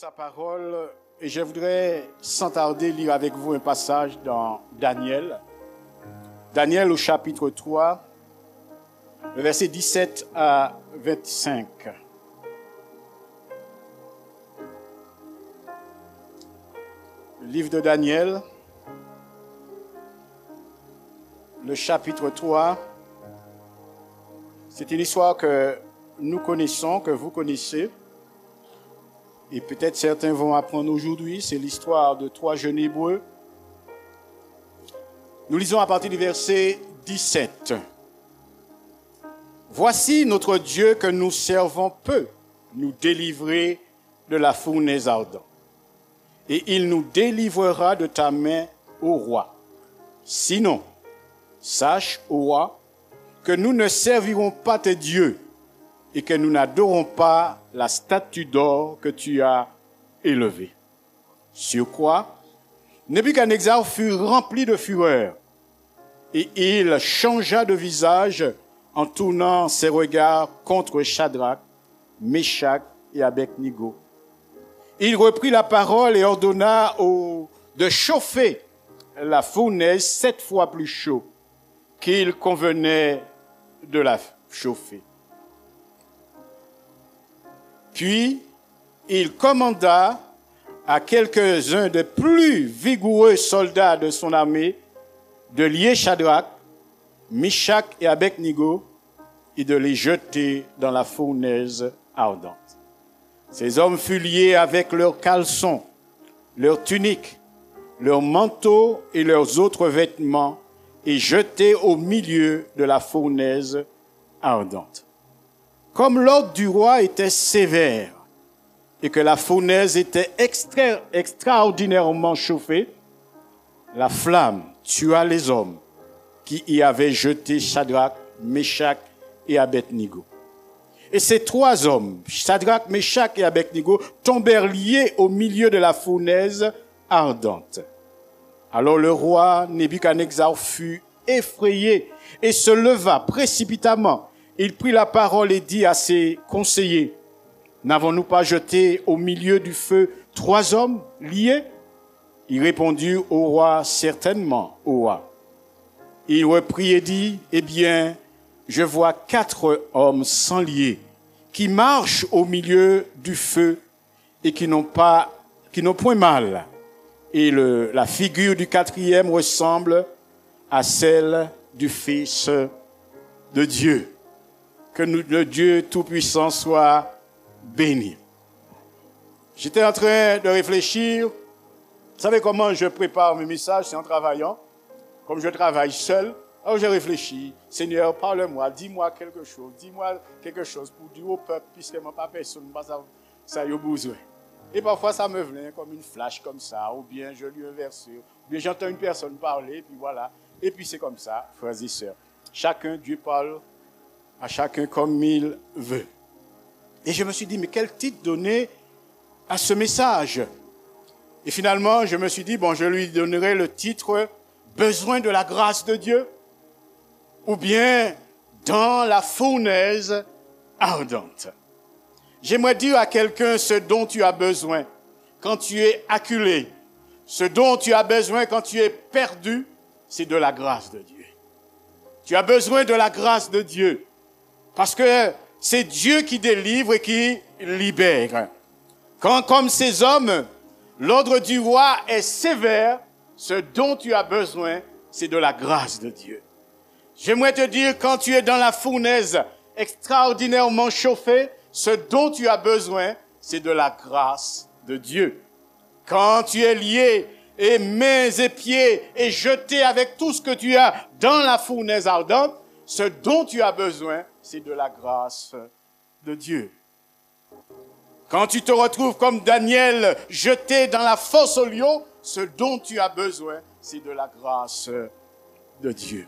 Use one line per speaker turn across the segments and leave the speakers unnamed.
sa parole et je voudrais sans tarder lire avec vous un passage dans Daniel. Daniel au chapitre 3, le verset 17 à 25. Le livre de Daniel, le chapitre 3, c'est une histoire que nous connaissons, que vous connaissez. Et peut-être certains vont apprendre aujourd'hui, c'est l'histoire de trois jeunes Hébreux. Nous lisons à partir du verset 17. « Voici notre Dieu que nous servons peut nous délivrer de la fournaise ardente. Et il nous délivrera de ta main, ô roi. Sinon, sache, ô roi, que nous ne servirons pas tes dieux et que nous n'adorons pas la statue d'or que tu as élevée. » Sur quoi, Nebuchadnezzar fut rempli de fureur et il changea de visage en tournant ses regards contre Shadrach, Meshach et Abednego. Il reprit la parole et ordonna de chauffer la fournaise 7 fois plus chaud qu'il convenait de la chauffer. Puis, il commanda à quelques-uns des plus vigoureux soldats de son armée de lier Shadrach, Meshach et Abednego et de les jeter dans la fournaise ardente. Ces hommes furent liés avec leurs caleçons, leurs tuniques, leurs manteaux et leurs autres vêtements et jetés au milieu de la fournaise ardente. Comme l'ordre du roi était sévère et que la fournaise était extraordinairement chauffée, la flamme tua les hommes qui y avaient jeté Shadrach, Meshach et Abednego. Et ces 3 hommes, Shadrach, Meshach et Abednego, tombèrent liés au milieu de la fournaise ardente. Alors le roi Nebuchadnezzar fut effrayé et se leva précipitamment. Il prit la parole et dit à ses conseillers, « N'avons-nous pas jeté au milieu du feu 3 hommes liés ?» Ils répondirent au roi, « Certainement, au roi. » Il reprit et dit, « Eh bien, je vois 4 hommes sans liés, qui marchent au milieu du feu et qui n'ont point mal. » Et la figure du 4e ressemble à celle du Fils de Dieu. Que le Dieu Tout-Puissant soit béni. J'étais en train de réfléchir. Vous savez comment je prépare mes messages? C'est en travaillant. Comme je travaille seul, alors j'ai réfléchi. Seigneur, parle-moi, dis-moi quelque chose pour dire au peuple, puisque moi pas personne, ça y a besoin. Et parfois ça me vient comme une flash comme ça, ou bien je lis un verset, ou bien j'entends une personne parler, puis voilà. Et puis c'est comme ça, frères et sœurs. Chacun, Dieu parle à chacun comme il veut. Et je me suis dit, mais quel titre donner à ce message? Et finalement, je me suis dit, je lui donnerai le titre « Besoin de la grâce de Dieu » ou bien « Dans la fournaise ardente ». J'aimerais dire à quelqu'un ce dont tu as besoin quand tu es acculé, ce dont tu as besoin quand tu es perdu, c'est de la grâce de Dieu. Tu as besoin de la grâce de Dieu. Parce que c'est Dieu qui délivre et qui libère. Quand, comme ces hommes, l'ordre du roi est sévère, ce dont tu as besoin, c'est de la grâce de Dieu. J'aimerais te dire, quand tu es dans la fournaise extraordinairement chauffée, ce dont tu as besoin, c'est de la grâce de Dieu. Quand tu es lié et mains et pieds et jeté avec tout ce que tu as dans la fournaise ardente, ce dont tu as besoin, c'est de la grâce de Dieu. Quand tu te retrouves comme Daniel, jeté dans la fosse aux lions, ce dont tu as besoin, c'est de la grâce de Dieu.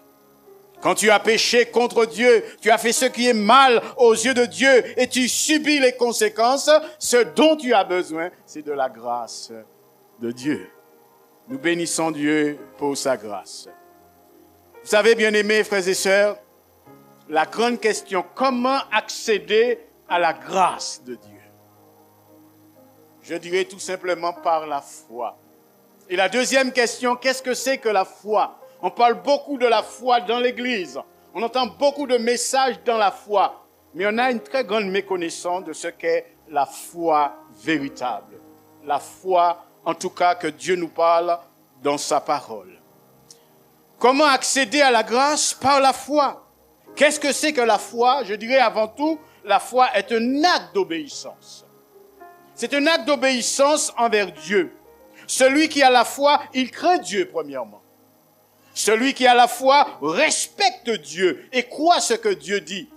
Quand tu as péché contre Dieu, tu as fait ce qui est mal aux yeux de Dieu et tu subis les conséquences, ce dont tu as besoin, c'est de la grâce de Dieu. Nous bénissons Dieu pour sa grâce. Vous savez, bien-aimés frères et sœurs, la grande question, comment accéder à la grâce de Dieu? Je dirais tout simplement par la foi. Et la deuxième question, qu'est-ce que c'est que la foi? On parle beaucoup de la foi dans l'Église. On entend beaucoup de messages dans la foi. Mais on a une très grande méconnaissance de ce qu'est la foi véritable. La foi, en tout cas, que Dieu nous parle dans sa parole. Comment accéder à la grâce? Par la foi. Qu'est-ce que c'est que la foi? Je dirais avant tout, la foi est un acte d'obéissance. C'est un acte d'obéissance envers Dieu. Celui qui a la foi, il craint Dieu premièrement. Celui qui a la foi respecte Dieu et croit ce que Dieu dit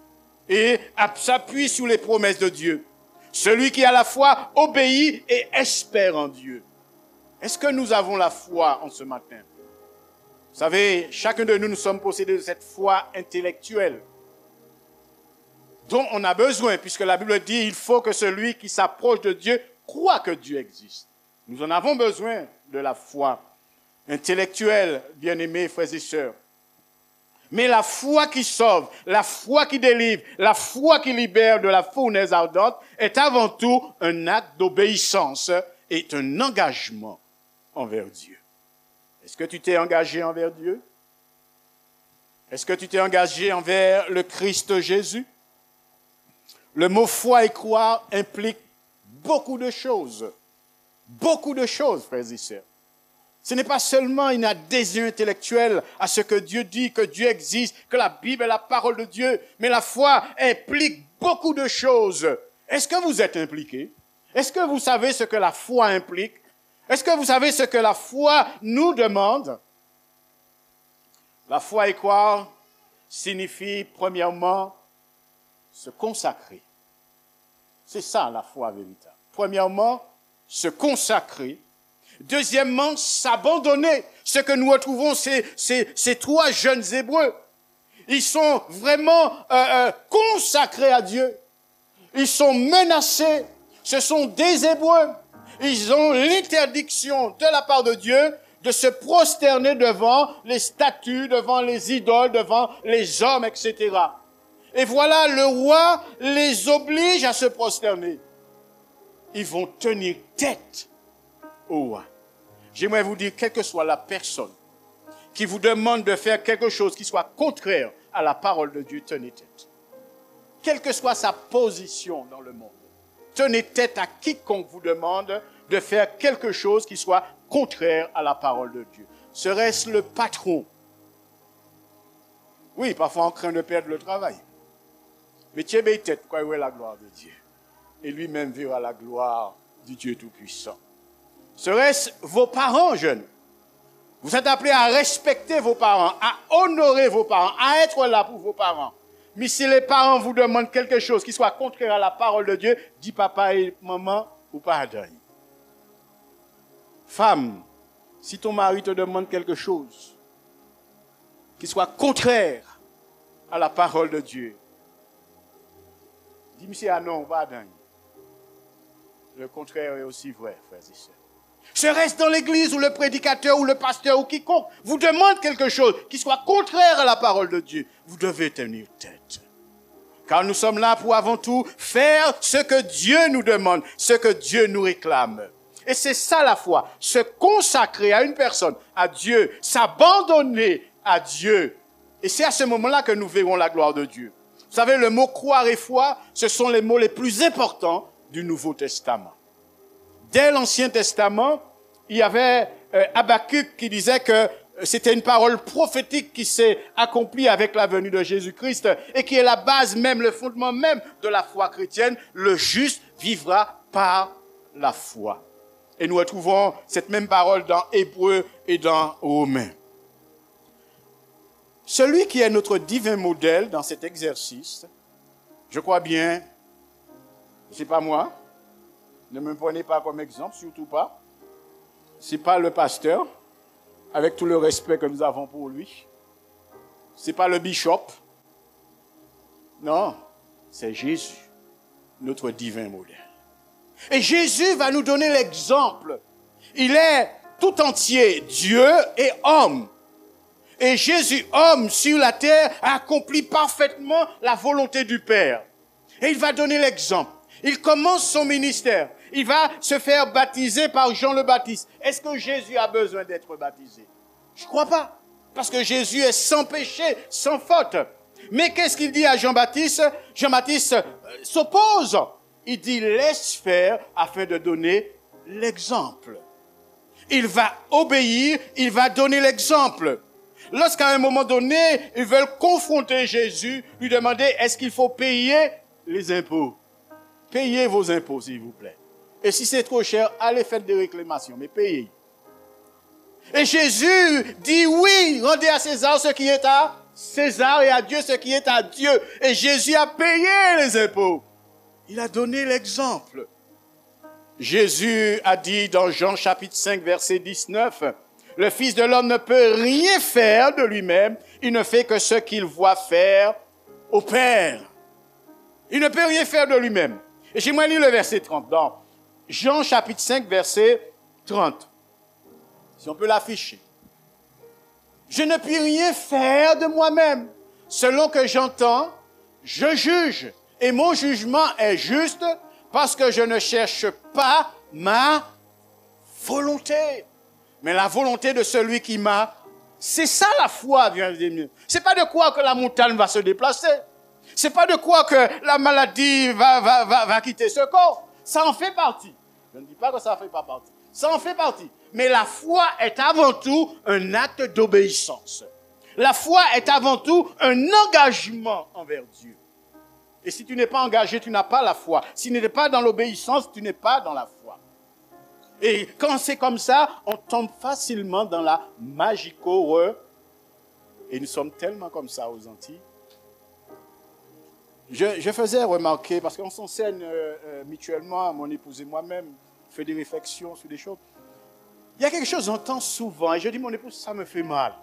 et s'appuie sur les promesses de Dieu. Celui qui a la foi obéit et espère en Dieu. Est-ce que nous avons la foi en ce matin? Vous savez, chacun de nous sommes possédés de cette foi intellectuelle dont on a besoin, puisque la Bible dit il faut que celui qui s'approche de Dieu croit que Dieu existe. Nous en avons besoin de la foi intellectuelle, bien-aimés frères et sœurs. Mais la foi qui sauve, la foi qui délivre, la foi qui libère de la fournaise ardente est avant tout un acte d'obéissance et un engagement envers Dieu. Est-ce que tu t'es engagé envers Dieu? Est-ce que tu t'es engagé envers le Christ Jésus? Le mot foi et croire implique beaucoup de choses. Beaucoup de choses, frères et sœurs. Ce n'est pas seulement une adhésion intellectuelle à ce que Dieu dit, que Dieu existe, que la Bible est la parole de Dieu, mais la foi implique beaucoup de choses. Est-ce que vous êtes impliqués? Est-ce que vous savez ce que la foi implique? Est-ce que vous savez ce que la foi nous demande? La foi et croire signifie premièrement se consacrer. C'est ça la foi véritable. Premièrement, se consacrer. Deuxièmement, s'abandonner. Ce que nous retrouvons, ces trois jeunes Hébreux. Ils sont vraiment consacrés à Dieu. Ils sont menacés. Ce sont des Hébreux. Ils ont l'interdiction de la part de Dieu de se prosterner devant les statues, devant les idoles, devant les hommes, etc. Et voilà, le roi les oblige à se prosterner. Ils vont tenir tête au roi. J'aimerais vous dire, quelle que soit la personne qui vous demande de faire quelque chose qui soit contraire à la parole de Dieu, tenez tête. Quelle que soit sa position dans le monde, tenez tête à quiconque vous demande de faire quelque chose qui soit contraire à la parole de Dieu. Serait-ce le patron? Oui, parfois on craint de perdre le travail. Mais tiens bien tête, quoi, où est la gloire de Dieu? Et lui-même verra la gloire du Dieu Tout-Puissant. Serait-ce vos parents jeunes? Vous êtes appelés à respecter vos parents, à honorer vos parents, à être là pour vos parents. Mais si les parents vous demandent quelque chose qui soit contraire à la parole de Dieu, dis papa et maman ou pardon. Femme, si ton mari te demande quelque chose qui soit contraire à la parole de Dieu, dis monsieur, ah non, pardon. Le contraire est aussi vrai, frères et sœurs. Serait-ce dans l'église où le prédicateur ou le pasteur ou quiconque vous demande quelque chose qui soit contraire à la parole de Dieu, vous devez tenir tête. Car nous sommes là pour avant tout faire ce que Dieu nous demande, ce que Dieu nous réclame. Et c'est ça la foi, se consacrer à une personne, à Dieu, s'abandonner à Dieu. Et c'est à ce moment-là que nous verrons la gloire de Dieu. Vous savez, le mot croire et foi, ce sont les mots les plus importants du Nouveau Testament. Dès l'Ancien Testament, il y avait Habakkuk qui disait que c'était une parole prophétique qui s'est accomplie avec la venue de Jésus-Christ et qui est la base même, le fondement même de la foi chrétienne. Le juste vivra par la foi. Et nous retrouvons cette même parole dans Hébreux et dans Romains. Celui qui est notre divin modèle dans cet exercice, je crois bien, c'est pas moi, ne me prenez pas comme exemple, surtout pas. C'est pas le pasteur, avec tout le respect que nous avons pour lui. C'est pas le bishop. Non, c'est Jésus, notre divin modèle. Et Jésus va nous donner l'exemple. Il est tout entier Dieu et homme. Et Jésus, homme sur la terre, a accompli parfaitement la volonté du Père. Et il va donner l'exemple. Il commence son ministère. Il va se faire baptiser par Jean le Baptiste. Est-ce que Jésus a besoin d'être baptisé? Je ne crois pas. Parce que Jésus est sans péché, sans faute. Mais qu'est-ce qu'il dit à Jean-Baptiste? Jean-Baptiste s'oppose. Il dit, laisse faire afin de donner l'exemple. Il va obéir, il va donner l'exemple. Lorsqu'à un moment donné, ils veulent confronter Jésus, lui demander, est-ce qu'il faut payer les impôts? Payez vos impôts, s'il vous plaît. Et si c'est trop cher, allez faire des réclamations, mais payez. Et Jésus dit, oui, rendez à César ce qui est à César et à Dieu ce qui est à Dieu. Et Jésus a payé les impôts. Il a donné l'exemple. Jésus a dit dans Jean chapitre 5, verset 19, « Le Fils de l'homme ne peut rien faire de lui-même, il ne fait que ce qu'il voit faire au Père. » Il ne peut rien faire de lui-même. Et j'aimerais lire le verset 30 dans Jean chapitre 5, verset 30. Si on peut l'afficher. « Je ne puis rien faire de moi-même. Selon que j'entends, je juge. Et mon jugement est juste parce que je ne cherche pas ma volonté. Mais la volonté de celui qui m'a... C'est ça la foi, bien aimé. C'est pas de quoi que la montagne va se déplacer. C'est pas de quoi que la maladie va quitter ce corps. Ça en fait partie. Je ne dis pas que ça ne fait pas partie. Ça en fait partie. Mais la foi est avant tout un acte d'obéissance. La foi est avant tout un engagement envers Dieu. Et si tu n'es pas engagé, tu n'as pas la foi. Si tu n'es pas dans l'obéissance, tu n'es pas dans la foi. Et quand c'est comme ça, on tombe facilement dans la magico. Et nous sommes tellement comme ça aux Antilles. Je faisais remarquer, parce qu'on s'enseigne mutuellement, mon épouse et moi-même, fait des réflexions sur des choses. Il y a quelque chose qu'on entend souvent, et je dis, mon épouse, ça me fait mal.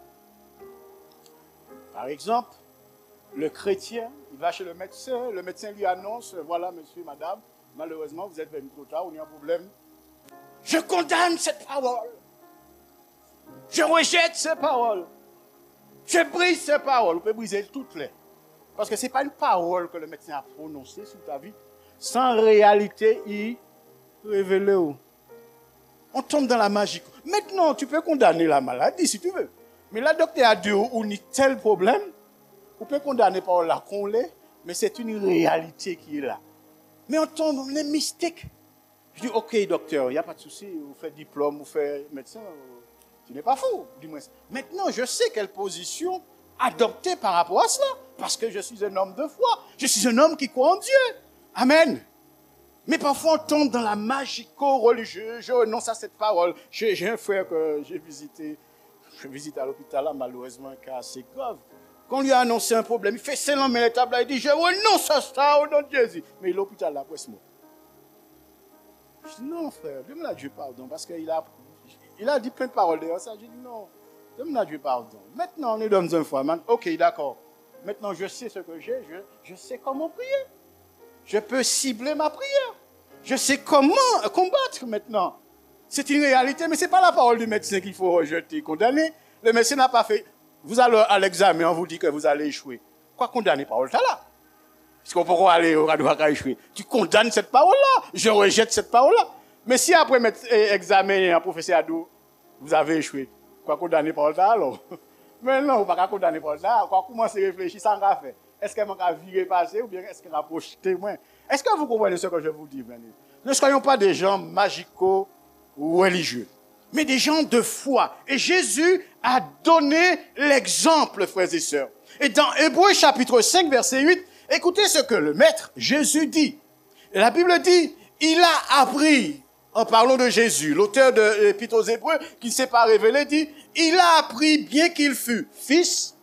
Par exemple, le chrétien, il va chez le médecin lui annonce, voilà, monsieur, madame, malheureusement, vous êtes venu trop tard, il y a un problème. Je condamne cette parole. Je rejette ces paroles. Je brise ces paroles. Vous pouvez briser toutes les. Parce que ce n'est pas une parole que le médecin a prononcée sur ta vie, sans réalité y révéler. On tombe dans la magie. Maintenant, tu peux condamner la maladie si tu veux. Mais la docteur a dit, on a tel problème, on peut condamner par la qu'on l'est, mais c'est une réalité qui est là. Mais on tombe dans les mystiques. Je dis, ok, docteur, il n'y a pas de souci, vous faites diplôme, vous faites médecin, tu n'es pas fou, du moins. Maintenant, je sais quelle position adopter par rapport à cela, parce que je suis un homme de foi, je suis un homme qui croit en Dieu. Amen. Mais parfois, on tombe dans la magico-religieuse, je renonce à cette parole. J'ai un frère que j'ai visité, je visite à l'hôpital, là, malheureusement, un cas assez grave. Quand on lui a annoncé un problème, il fait seulement mais les tables, il dit, je renonce à ça au nom de Jésus. Mais l'hôpital, là, presque mort. Je dis, non, frère, demande à Dieu pardon, parce qu'il a dit plein de paroles derrière ça. J'ai dit, non, demande à Dieu pardon. Maintenant, on est dans un foi. Ok, d'accord. Maintenant, je sais ce que j'ai, je sais comment prier. Je peux cibler ma prière. Je sais comment combattre maintenant. C'est une réalité, mais ce n'est pas la parole du médecin qu'il faut rejeter, condamner. Le médecin n'a pas fait. Vous allez à l'examen, on vous dit que vous allez échouer. Quoi condamner parole là? Parce qu'on peut aller au radio à échouer. Tu condamnes cette parole-là. Je rejette cette parole-là. Mais si après examen, un professeur a dit, vous avez échoué, quoi condamner parole là alors? Mais non, on ne peut pas condamner parole là. Quand on commence à réfléchir, ça va faire. Est-ce qu'elle m'a viré passer ou bien est-ce qu'elle m'a projeté moins? Est-ce que vous comprenez ce que je vous dis, Venez? Ne soyons pas des gens magico ou religieux, mais des gens de foi. Et Jésus a donné l'exemple, frères et sœurs. Et dans Hébreux chapitre 5, verset 8, écoutez ce que le maître Jésus dit. Et la Bible dit, il a appris, en parlant de Jésus, l'auteur de l'Épître aux Hébreux, qui ne s'est pas révélé, dit, il a appris bien qu'il fût fils.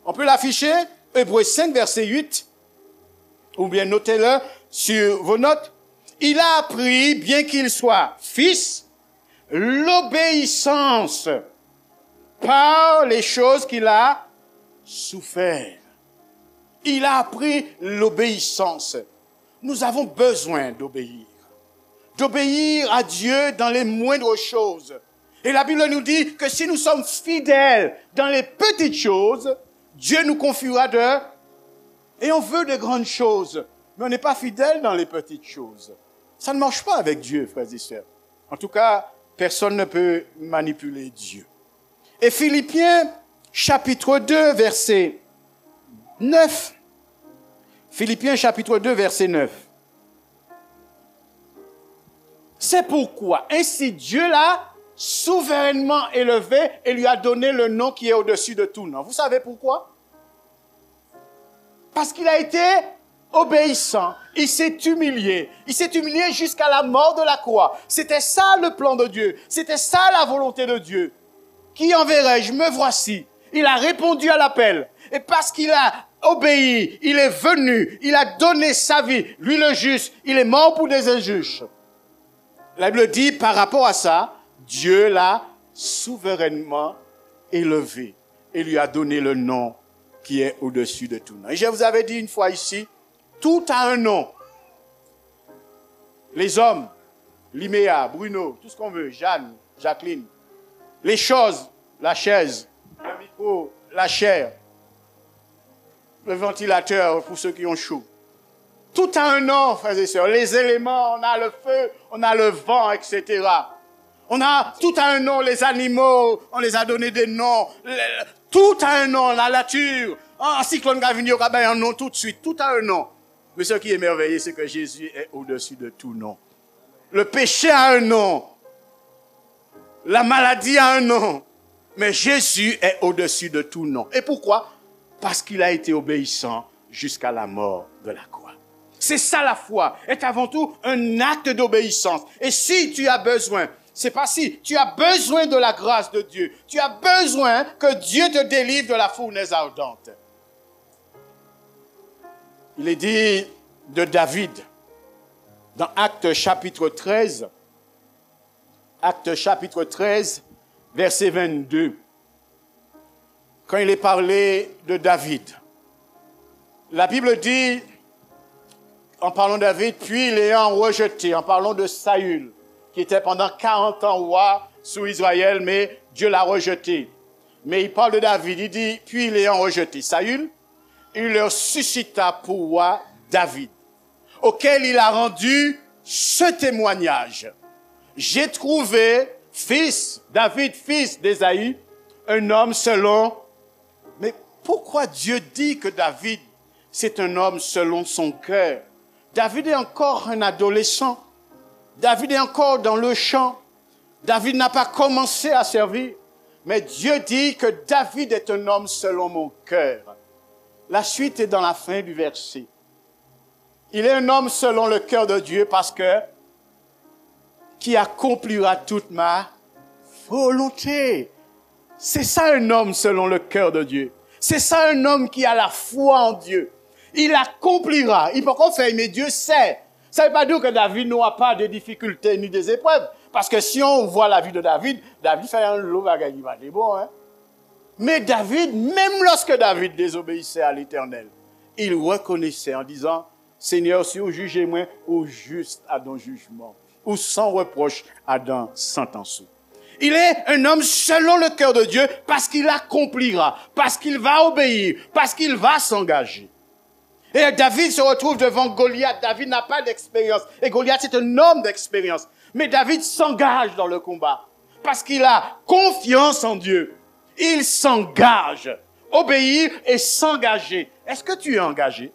On peut l'afficher, Hébreux 5, verset 8, ou bien notez-le sur vos notes. Il a appris, bien qu'il soit fils, l'obéissance par les choses qu'il a souffert. Il a appris l'obéissance. Nous avons besoin d'obéir. D'obéir à Dieu dans les moindres choses. Et la Bible nous dit que si nous sommes fidèles dans les petites choses, Dieu nous confiera et on veut de grandes choses, mais on n'est pas fidèle dans les petites choses. Ça ne marche pas avec Dieu, frères et sœurs. En tout cas, personne ne peut manipuler Dieu. Et Philippiens, chapitre 2, verset 9. Philippiens, chapitre 2, verset 9. C'est pourquoi, ainsi Dieu l'a souverainement élevé et lui a donné le nom qui est au-dessus de tout nom. Vous savez pourquoi? Parce qu'il a été obéissant, il s'est humilié jusqu'à la mort de la croix. C'était ça le plan de Dieu, c'était ça la volonté de Dieu. Qui enverrai-je? Me voici. Il a répondu à l'appel. Et parce qu'il a obéi, il est venu, il a donné sa vie. Lui le juste, il est mort pour des injustes. La Bible dit, par rapport à ça, Dieu l'a souverainement élevé et lui a donné le nom qui est au-dessus de tout nom. Et je vous avais dit une fois ici, tout a un nom. Les hommes, Liméa, Bruno, tout ce qu'on veut, Jeanne, Jacqueline. Les choses, la chaise, le micro, la chair, le ventilateur pour ceux qui ont chaud. Tout a un nom, frères et sœurs. Les éléments, on a le feu, on a le vent, etc. Tout a un nom, les animaux, on les a donné des noms. Tout a un nom, la nature. Un cyclone qui va venir, il y a un nom tout de suite. Tout a un nom. Mais ce qui est merveilleux, c'est que Jésus est au-dessus de tout nom. Le péché a un nom. La maladie a un nom. Mais Jésus est au-dessus de tout nom. Et pourquoi? Parce qu'il a été obéissant jusqu'à la mort de la croix. C'est ça la foi, est avant tout un acte d'obéissance. Et si tu as besoin, c'est pas si, tu as besoin de la grâce de Dieu. Tu as besoin que Dieu te délivre de la fournaise ardente. Il est dit de David, dans Actes chapitre 13, verset 22, quand il est parlé de David. La Bible dit, en parlant de David, puis l'ayant rejeté, en parlant de Saül, qui était pendant 40 ans roi sous Israël, mais Dieu l'a rejeté. Mais il parle de David, il dit, puis l'ayant rejeté Saül, il leur suscita pour roi David, auquel il a rendu ce témoignage. J'ai trouvé David, fils d'Ésaïe, un homme selon... Mais pourquoi Dieu dit que David, c'est un homme selon son cœur? David est encore un adolescent. David est encore dans le champ. David n'a pas commencé à servir. Mais Dieu dit que David est un homme selon mon cœur. La suite est dans la fin du verset. Il est un homme selon le cœur de Dieu parce que qui accomplira toute ma volonté. C'est ça un homme selon le cœur de Dieu. C'est ça un homme qui a la foi en Dieu. Il accomplira. Il peut pas faire, mais Dieu sait. Ça ne veut pas dire que David n'aura pas de difficultés ni des épreuves. Parce que si on voit la vie de David, David fait un lot bagage, il va être bon, hein. Mais David, même lorsque David désobéissait à l'Éternel, il reconnaissait en disant, Seigneur, si vous jugez moi, ou juste à ton jugement, ou sans reproche à ton sentence. Il est un homme selon le cœur de Dieu parce qu'il accomplira, parce qu'il va obéir, parce qu'il va s'engager. Et David se retrouve devant Goliath. David n'a pas d'expérience. Et Goliath, c'est un homme d'expérience. Mais David s'engage dans le combat parce qu'il a confiance en Dieu. Il s'engage. Obéir et s'engager. Est-ce que tu es engagé?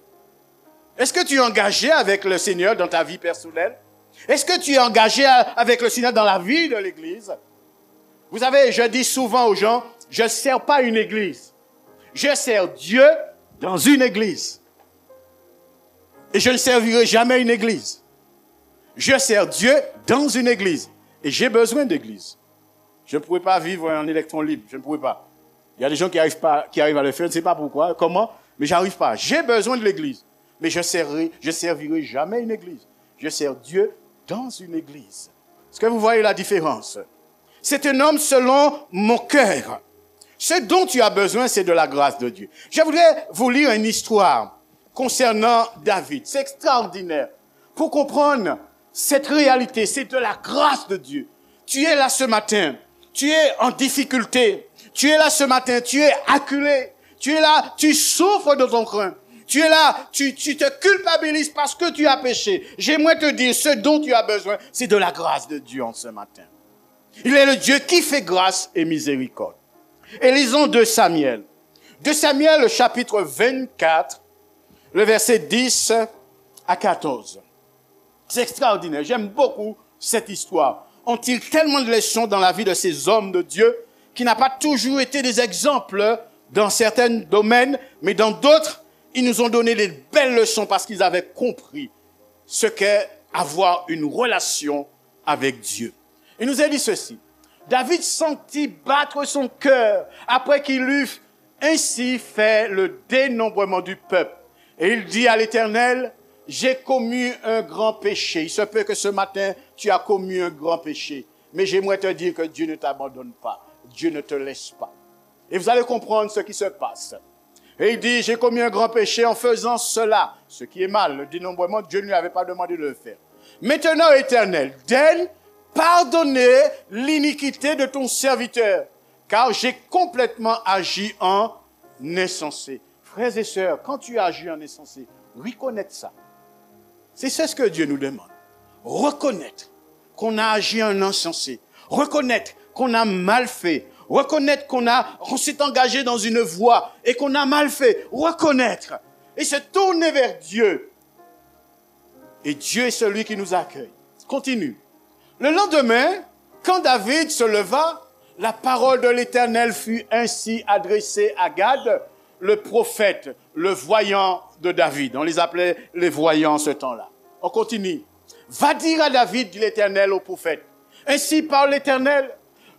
Est-ce que tu es engagé avec le Seigneur dans ta vie personnelle? Est-ce que tu es engagé avec le Seigneur dans la vie de l'Église? Vous savez, je dis souvent aux gens, je ne sers pas une Église. Je sers Dieu dans une Église. Et je ne servirai jamais une église. Je sers Dieu dans une église. Et j'ai besoin d'église. Je ne pourrais pas vivre en électron libre. Je ne pourrais pas. Il y a des gens qui arrivent à le faire. Je ne sais pas pourquoi, comment, mais j'arrive pas. J'ai besoin de l'église. Mais je servirai jamais une église. Je sers Dieu dans une église. Est-ce que vous voyez la différence? C'est un homme selon mon cœur. Ce dont tu as besoin, c'est de la grâce de Dieu. Je voudrais vous lire une histoire concernant David. C'est extraordinaire. Pour comprendre cette réalité, c'est de la grâce de Dieu. Tu es là ce matin, tu es en difficulté, tu es là ce matin, tu es acculé, tu es là, tu souffres de ton cœur, Tu es là, tu te culpabilises parce que tu as péché. J'aimerais te dire, ce dont tu as besoin, c'est de la grâce de Dieu en ce matin. Il est le Dieu qui fait grâce et miséricorde. Et lisons 2 Samuel. 2 Samuel, le chapitre 24, le verset 10 à 14. C'est extraordinaire. J'aime beaucoup cette histoire. On tire tellement de leçons dans la vie de ces hommes de Dieu qui n'ont pas toujours été des exemples dans certains domaines, mais dans d'autres, ils nous ont donné des belles leçons parce qu'ils avaient compris ce qu'est avoir une relation avec Dieu. Il nous a dit ceci. David sentit battre son cœur après qu'il eut ainsi fait le dénombrement du peuple. Et il dit à l'Éternel, j'ai commis un grand péché. Il se peut que ce matin, tu as commis un grand péché. Mais j'aimerais te dire que Dieu ne t'abandonne pas. Dieu ne te laisse pas. Et vous allez comprendre ce qui se passe. Et il dit, j'ai commis un grand péché en faisant cela. Ce qui est mal, le dénombrement, Dieu ne lui avait pas demandé de le faire. Maintenant, Éternel, daigne pardonner l'iniquité de ton serviteur, car j'ai complètement agi en insensé. Frères et sœurs, quand tu agis en insensé, reconnaître ça. C'est ce que Dieu nous demande. Reconnaître qu'on a agi en insensé. Reconnaître qu'on a mal fait. Reconnaître qu'on s'est engagé dans une voie et qu'on a mal fait. Reconnaître. Et se tourner vers Dieu. Et Dieu est celui qui nous accueille. Continue. Le lendemain, quand David se leva, la parole de l'Éternel fut ainsi adressée à Gad, le prophète, le voyant de David. On les appelait les voyants ce temps-là. On continue. Va dire à David, dit l'Éternel au prophète. Ainsi parle l'Éternel,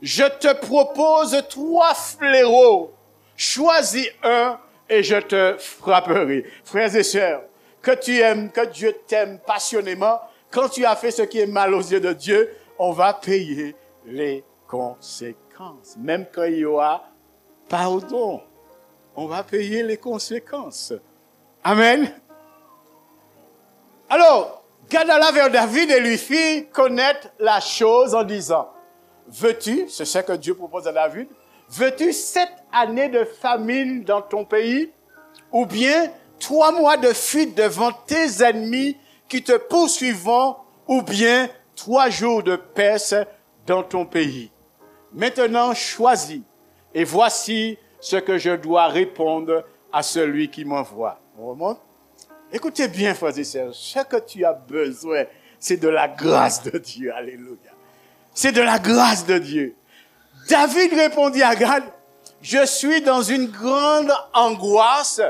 je te propose 3 fléaux. Choisis un et je te frapperai. Frères et sœurs, que tu aimes, que Dieu t'aime passionnément, quand tu as fait ce qui est mal aux yeux de Dieu, on va payer les conséquences. Même quand il y aura pardon, on va payer les conséquences. Amen. Alors, Gad alla vers David et lui fit connaître la chose en disant, veux-tu, c'est ce que Dieu propose à David, veux-tu 7 années de famine dans ton pays, ou bien 3 mois de fuite devant tes ennemis qui te poursuivront, ou bien 3 jours de peste dans ton pays. Maintenant, choisis, et voici ce que je dois répondre à celui qui m'envoie. On remonte? Écoutez bien, frères et sœurs, ce que tu as besoin, c'est de la grâce de Dieu. Alléluia. C'est de la grâce de Dieu. David répondit à Gad, je suis dans une grande angoisse.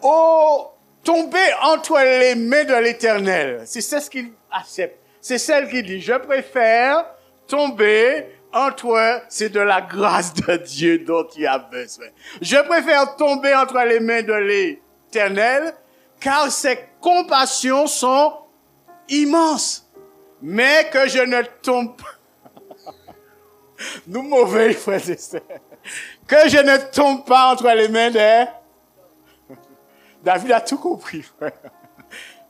Oh, tomber entre les mains de l'Éternel. C'est ce qu'il accepte. C'est celle qui dit, je préfère tomber entre, c'est de la grâce de Dieu dont tu as besoin. Je préfère tomber entre les mains de l'Éternel, car ses compassions sont immenses. Mais que je ne tombe pas. Nous mauvais, frères et sœurs. Que je ne tombe pas entre les mains des... David a tout compris, frère.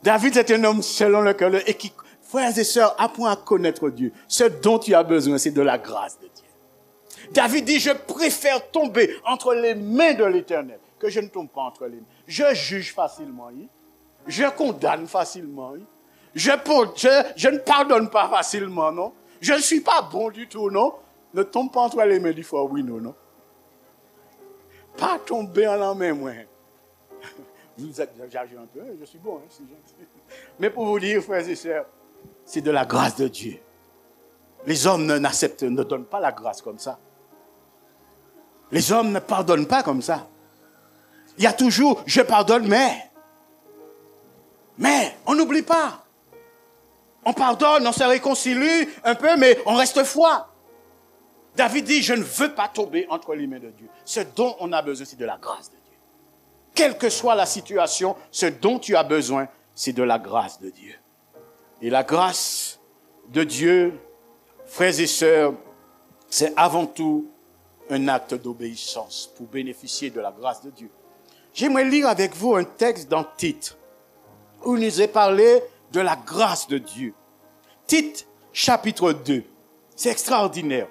David est un homme selon le cœur et qui, frères et sœurs, apprend à connaître Dieu. Ce dont tu as besoin, c'est de la grâce de Dieu. David dit, je préfère tomber entre les mains de l'Éternel que je ne tombe pas entre les mains. Je juge facilement, je condamne facilement, je ne pardonne pas facilement, non. Je ne suis pas bon du tout, non. Ne tombe pas entre les mains du fort, oui, non, non. Pas tomber en la main, moi. Vous exagérez un peu, je suis bon, hein, c'est gentil. Mais pour vous dire, frères et sœurs, c'est de la grâce de Dieu. Les hommes ne donnent pas la grâce comme ça. Les hommes ne pardonnent pas comme ça. Il y a toujours, je pardonne, mais on n'oublie pas. On pardonne, on se réconcilie un peu, mais on reste foi. David dit, je ne veux pas tomber entre les mains de Dieu. Ce dont on a besoin, c'est de la grâce de Dieu. Quelle que soit la situation, ce dont tu as besoin, c'est de la grâce de Dieu. Et la grâce de Dieu, frères et sœurs, c'est avant tout un acte d'obéissance pour bénéficier de la grâce de Dieu. J'aimerais lire avec vous un texte dans Tite, où il nous est parlé de la grâce de Dieu. Tite, chapitre 2. C'est extraordinaire.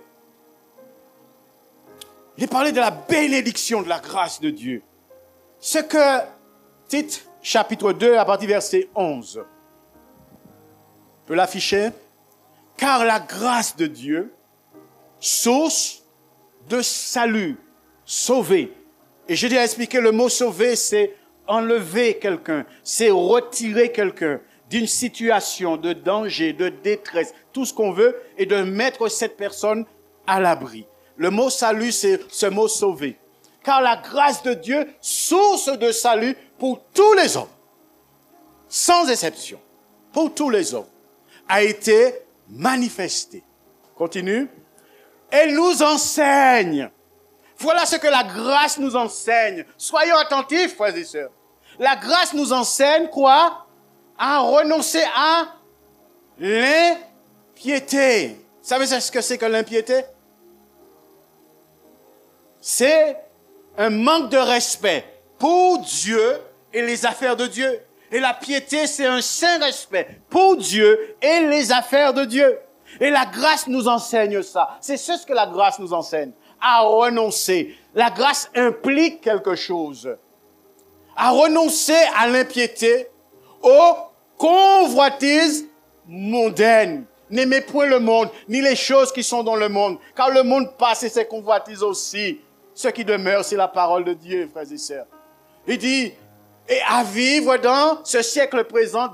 Il est parlé de la bénédiction de la grâce de Dieu. Ce que Tite, chapitre 2, à partir du verset 11. On peut l'afficher. Car la grâce de Dieu, source de salut, sauver. Et j'ai déjà expliqué, le mot sauver, c'est enlever quelqu'un, c'est retirer quelqu'un d'une situation de danger, de détresse, tout ce qu'on veut, et de mettre cette personne à l'abri. Le mot salut, c'est ce mot sauver. Car la grâce de Dieu, source de salut pour tous les hommes, sans exception, pour tous les hommes, a été manifestée. Continue. Elle nous enseigne. Voilà ce que la grâce nous enseigne. Soyons attentifs, frères et sœurs. La grâce nous enseigne quoi? À renoncer à l'impiété. Vous savez ce que c'est que l'impiété? C'est un manque de respect pour Dieu et les affaires de Dieu. Et la piété, c'est un saint respect pour Dieu et les affaires de Dieu. Et la grâce nous enseigne ça. C'est ce que la grâce nous enseigne. À renoncer. La grâce implique quelque chose. À renoncer à l'impiété, aux convoitises mondaines. N'aimez point le monde, ni les choses qui sont dans le monde. Car le monde passe et ses convoitises aussi. Ce qui demeure, c'est la parole de Dieu, frères et sœurs. Il dit, et à vivre dans ce siècle présent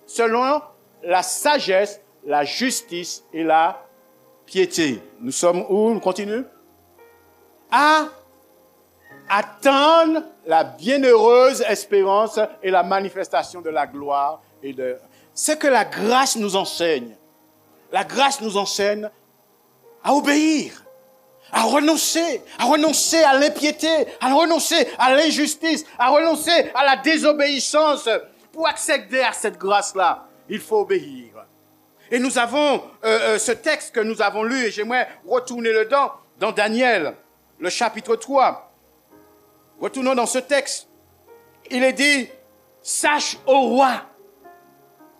selon la sagesse, la justice et la piété. Nous sommes où? On continue. À attendre la bienheureuse espérance et la manifestation de la gloire et de... C'est que la grâce nous enseigne. La grâce nous enseigne à obéir, à renoncer à l'impiété, à renoncer à l'injustice, à renoncer à la désobéissance. Pour accéder à cette grâce-là, il faut obéir. Et nous avons ce texte que nous avons lu, et j'aimerais retourner dedans, dans Daniel, le chapitre 3. Retournons dans ce texte. Il est dit, sache au roi,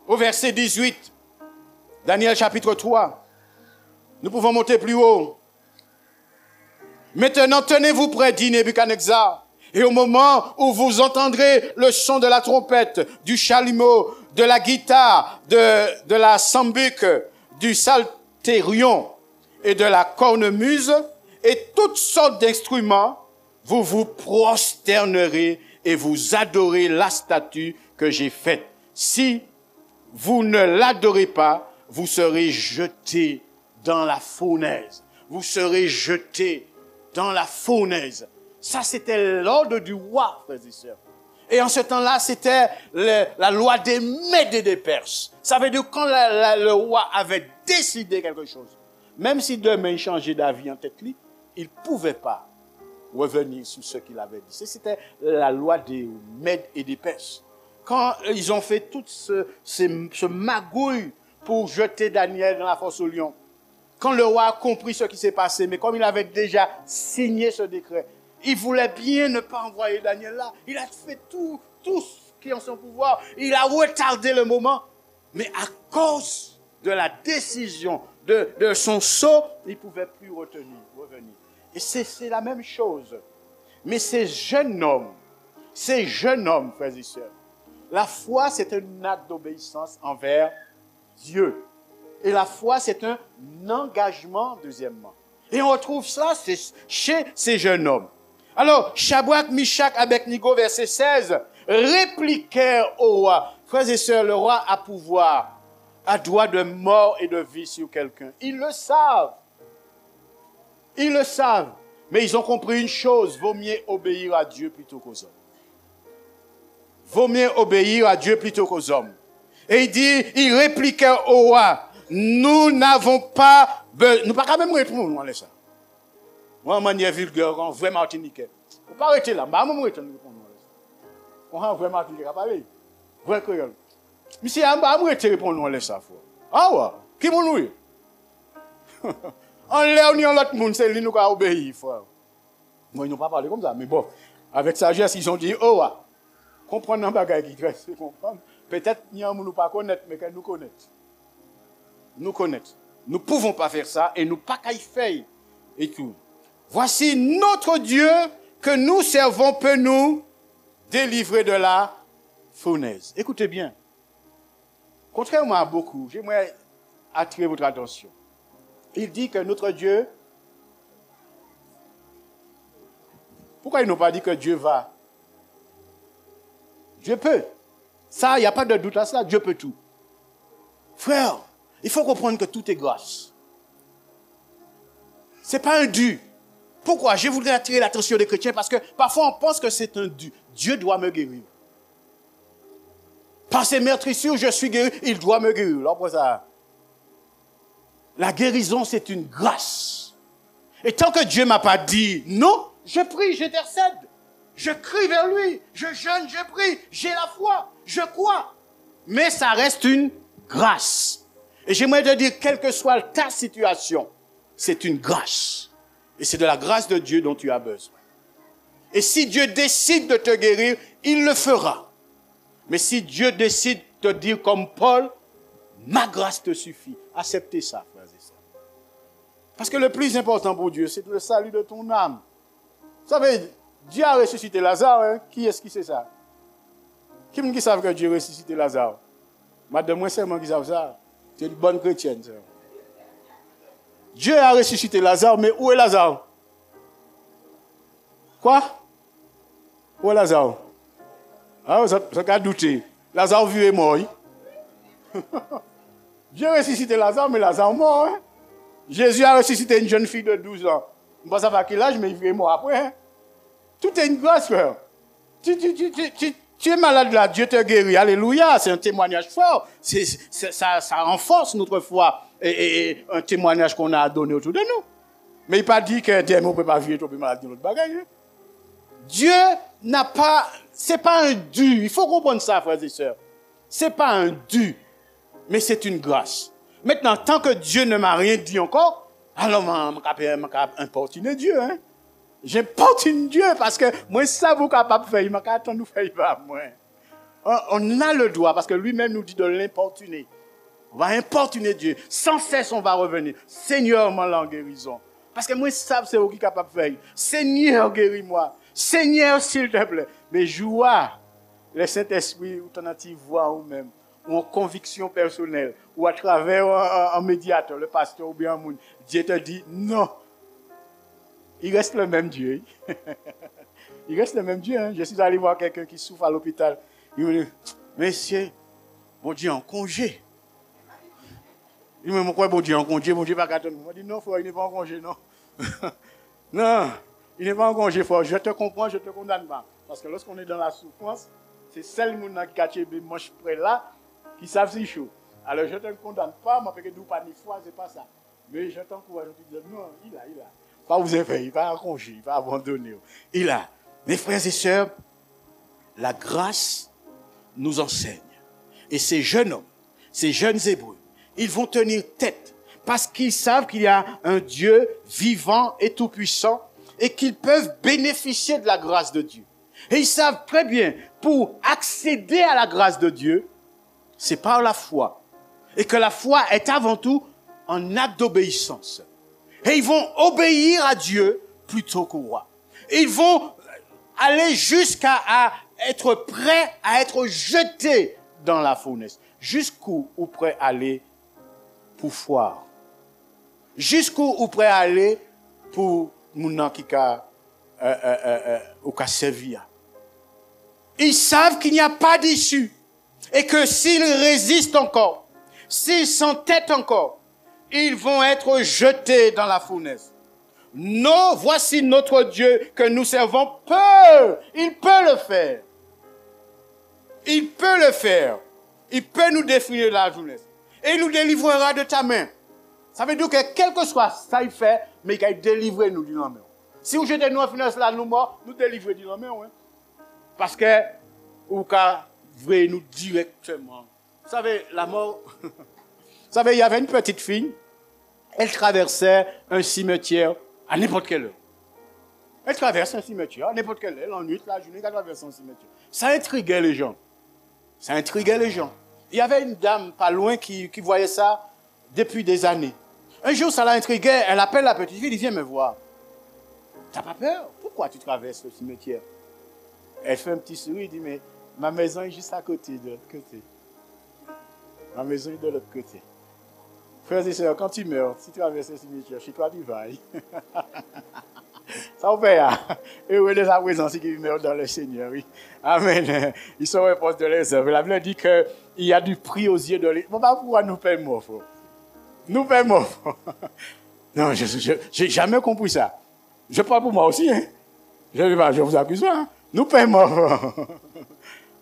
au verset 18, Daniel chapitre 3. Nous pouvons monter plus haut. Maintenant, tenez-vous prêts, dit Nebuchadnezzar, et au moment où vous entendrez le son de la trompette, du chalumeau, de la guitare, de la sambuc, du psalterion et de la cornemuse, et toutes sortes d'instruments, vous vous prosternerez et vous adorez la statue que j'ai faite. Si vous ne l'adorez pas, vous serez jetés dans la fournaise. Vous serez jetés dans la fournaise. Ça, c'était l'ordre du roi, frères et sœurs. Et en ce temps-là, c'était la loi des Mèdes et des Perses. Ça veut dire quand le roi avait décidé quelque chose, même si demain il changeait d'avis en tête lui, il ne pouvait pas revenir sur ce qu'il avait dit. C'était la loi des Mèdes et des Perses. Quand ils ont fait tout ce magouille pour jeter Daniel dans la fosse au lion, quand le roi a compris ce qui s'est passé, mais comme il avait déjà signé ce décret, il voulait bien ne pas envoyer Daniel là. Il a fait tout ce qui est en son pouvoir. Il a retardé le moment. Mais à cause de la décision de son sceau, il ne pouvait plus revenir. Et c'est la même chose. Mais ces jeunes hommes, frères et sœurs, la foi, c'est un acte d'obéissance envers Dieu. Et la foi, c'est un engagement, deuxièmement. Et on retrouve ça chez ces jeunes hommes. Alors, Shadrach, Meshach, Abednego, verset 16, répliquèrent au roi. Frères et sœurs, le roi a pouvoir, a droit de mort et de vie sur quelqu'un. Ils le savent. Mais ils ont compris une chose, vaut mieux obéir à Dieu plutôt qu'aux hommes. Vaut mieux obéir à Dieu plutôt qu'aux hommes. Et il répliquait au roi, nous n'avons pas besoin, nous pas quand même répondre, nous, ça. Moi, en manière vulgaire, vrai martiniquais. Vous ne pas arrêter là, mais moi, je répondre. On a vrai martiniquais, parler. Vrai créole. Monsieur, je vais arrêter répondre, nous, ça. Ah ouais, qui m'en nous? En l'air, on y a l'autre monde, c'est lui nous qui a obéi, frère. Moi, ils n'ont pas parlé comme ça, mais bon, avec sagesse, ils ont dit, oh ouais. Comprendre un bagage qui reste, comprendre. Peut-être qu'il y a un monde qui ne pas connaître, mais qu'elle nous connaît. Nous connaître. Nous ne pouvons pas faire ça et nous pas qu'à y faire. Et tout. Voici notre Dieu que nous servons peut nous délivré de la fournaise. Écoutez bien. Contrairement à beaucoup, j'aimerais attirer votre attention. Il dit que notre Dieu... Pourquoi ils n'ont pas dit que Dieu va? Dieu peut. Ça, il n'y a pas de doute à cela. Dieu peut tout. Frère, il faut comprendre que tout est grâce. Ce n'est pas un dû. Pourquoi? Je voudrais attirer l'attention des chrétiens parce que parfois on pense que c'est un dû. Dieu doit me guérir. Par ses meurtrissures, je suis guéri. Il doit me guérir. Alors pour ça, la guérison, c'est une grâce. Et tant que Dieu ne m'a pas dit non, je prie, j'intercède. Je crie vers lui. Je jeûne, je prie. J'ai la foi. Je crois. Mais ça reste une grâce. Et j'aimerais te dire, quelle que soit ta situation, c'est une grâce. Et c'est de la grâce de Dieu dont tu as besoin. Et si Dieu décide de te guérir, il le fera. Mais si Dieu décide de te dire comme Paul, ma grâce te suffit. Acceptez ça, frères et sœurs. Parce que le plus important pour Dieu, c'est le salut de ton âme. Vous savez, Dieu a ressuscité Lazare. Hein? Qui est-ce qui sait ça? Qui savent que Dieu a ressuscité Lazare? Madame, moi seulement qui savent ça. C'est une bonne chrétienne. Ça. Dieu a ressuscité Lazare, mais où est Lazare? Quoi? Où est Lazare? Ah, ça a douté. Lazare vu est mort. Dieu a ressuscité Lazare, mais Lazare est mort. Hein? Jésus a ressuscité une jeune fille de 12 ans. Je ne sais pas à quel âge, mais il est mort après. Hein? Tout est une grâce, frère. Tu es malade là, Dieu te guérit. Alléluia, c'est un témoignage fort. Ça renforce notre foi et un témoignage qu'on a donné autour de nous. Mais il n'a pas dit que Dieu ne peut pas vivre trop malade dans notre bagage. Hein? Dieu n'a pas... C'est pas un dû. Il faut comprendre ça, frères et sœurs. C'est pas un dû, mais c'est une grâce. Maintenant, tant que Dieu ne m'a rien dit encore, alors je vais importuner Dieu. Hein? J'importune Dieu parce que moi, ça vous capable de faire. Il m'a attendre nous faire pas moi. On a le droit parce que lui-même nous dit de l'importuner. On va importuner Dieu. Sans cesse, on va revenir. Seigneur, moi, en guérison. Parce que moi, ça, c'est vous qui est capable de faire. Seigneur, guéris-moi. Seigneur, s'il te plaît. Mais joie, le Saint-Esprit, ou ton voix ou même, ou en conviction personnelle, ou à travers un médiateur, le pasteur ou bien un monde, Dieu te dit non. Il reste le même Dieu. Il reste le même Dieu. Hein? Je suis allé voir quelqu'un qui souffre à l'hôpital. Il me dit, monsieur, bon Dieu en congé. Il me dit, pourquoi bon Dieu en congé? Bon Dieu pas qu'à attendre. Je dis, non, frère, il n'est pas en congé, non. Non, il n'est pas en congé, frère. Je te comprends, je ne te condamne pas. Parce que lorsqu'on est dans la souffrance, c'est celle qui cache les manches près là, qui savent si chaud. Alors je ne te condamne pas, mais parce que nous pas ni foi, c'est pas ça. Mais je t'encourage, je te dis, non, il a. Pas vous avez fait, il va en congé, il va abandonner. Il a. Mes frères et sœurs, la grâce nous enseigne. Et ces jeunes hommes, ces jeunes Hébreux, ils vont tenir tête parce qu'ils savent qu'il y a un Dieu vivant et tout-puissant et qu'ils peuvent bénéficier de la grâce de Dieu. Et ils savent très bien, pour accéder à la grâce de Dieu, c'est par la foi. Et que la foi est avant tout un acte d'obéissance. Et ils vont obéir à Dieu plutôt qu'au roi. Ils vont aller jusqu'à être prêts à être jetés dans la fournaise. Jusqu'où ou prêts à aller pour foire. Jusqu'où ou prêts à aller pour moun qui ka servir. Ils savent qu'il n'y a pas d'issue. Et que s'ils résistent encore, s'ils s'entêtent encore, ils vont être jetés dans la fournaise. Non, voici notre Dieu que nous servons peut. Il peut le faire. Il peut le faire. Il peut nous définir de la fournaise. Et il nous délivrera de ta main. Ça veut dire que quel que soit ça, il fait, mais il va délivrer nous de la main. Si vous jetez nous en finance là, nous morts, nous délivrer de la main. Ouais. Parce que, ou qu'à vrai nous directement. Vous savez, la mort... Vous savez, il y avait une petite fille, elle traversait un cimetière à n'importe quelle heure. Elle traverse un cimetière à n'importe quelle heure, en nuit, la journée, elle traverse un cimetière. Ça intriguait les gens. Ça intriguait les gens. Il y avait une dame pas loin qui voyait ça depuis des années. Un jour, ça l'intriguait, elle appelle la petite fille, elle dit, viens me voir. T'as pas peur? Pourquoi tu traverses le cimetière? Elle fait un petit sourire, elle dit, mais ma maison est juste à côté, de l'autre côté. Ma maison est de l'autre côté. Frères et sœurs, quand tu meurs, si tu traverses le cimetière, chez toi, tu vas. Ça vous fait, heureux de sa présence qui meurt dans le Seigneur, oui. Amen. Ils sont réponses de les œuvres. La Bible dit qu'il y a du prix aux yeux de l'Éternel. Bon, pourquoi nous payons mort? Nous payons mort. Non, je n'ai jamais compris ça. Je parle pour moi aussi. Hein. Je vous accuse pas. Hein. Nous payons mort.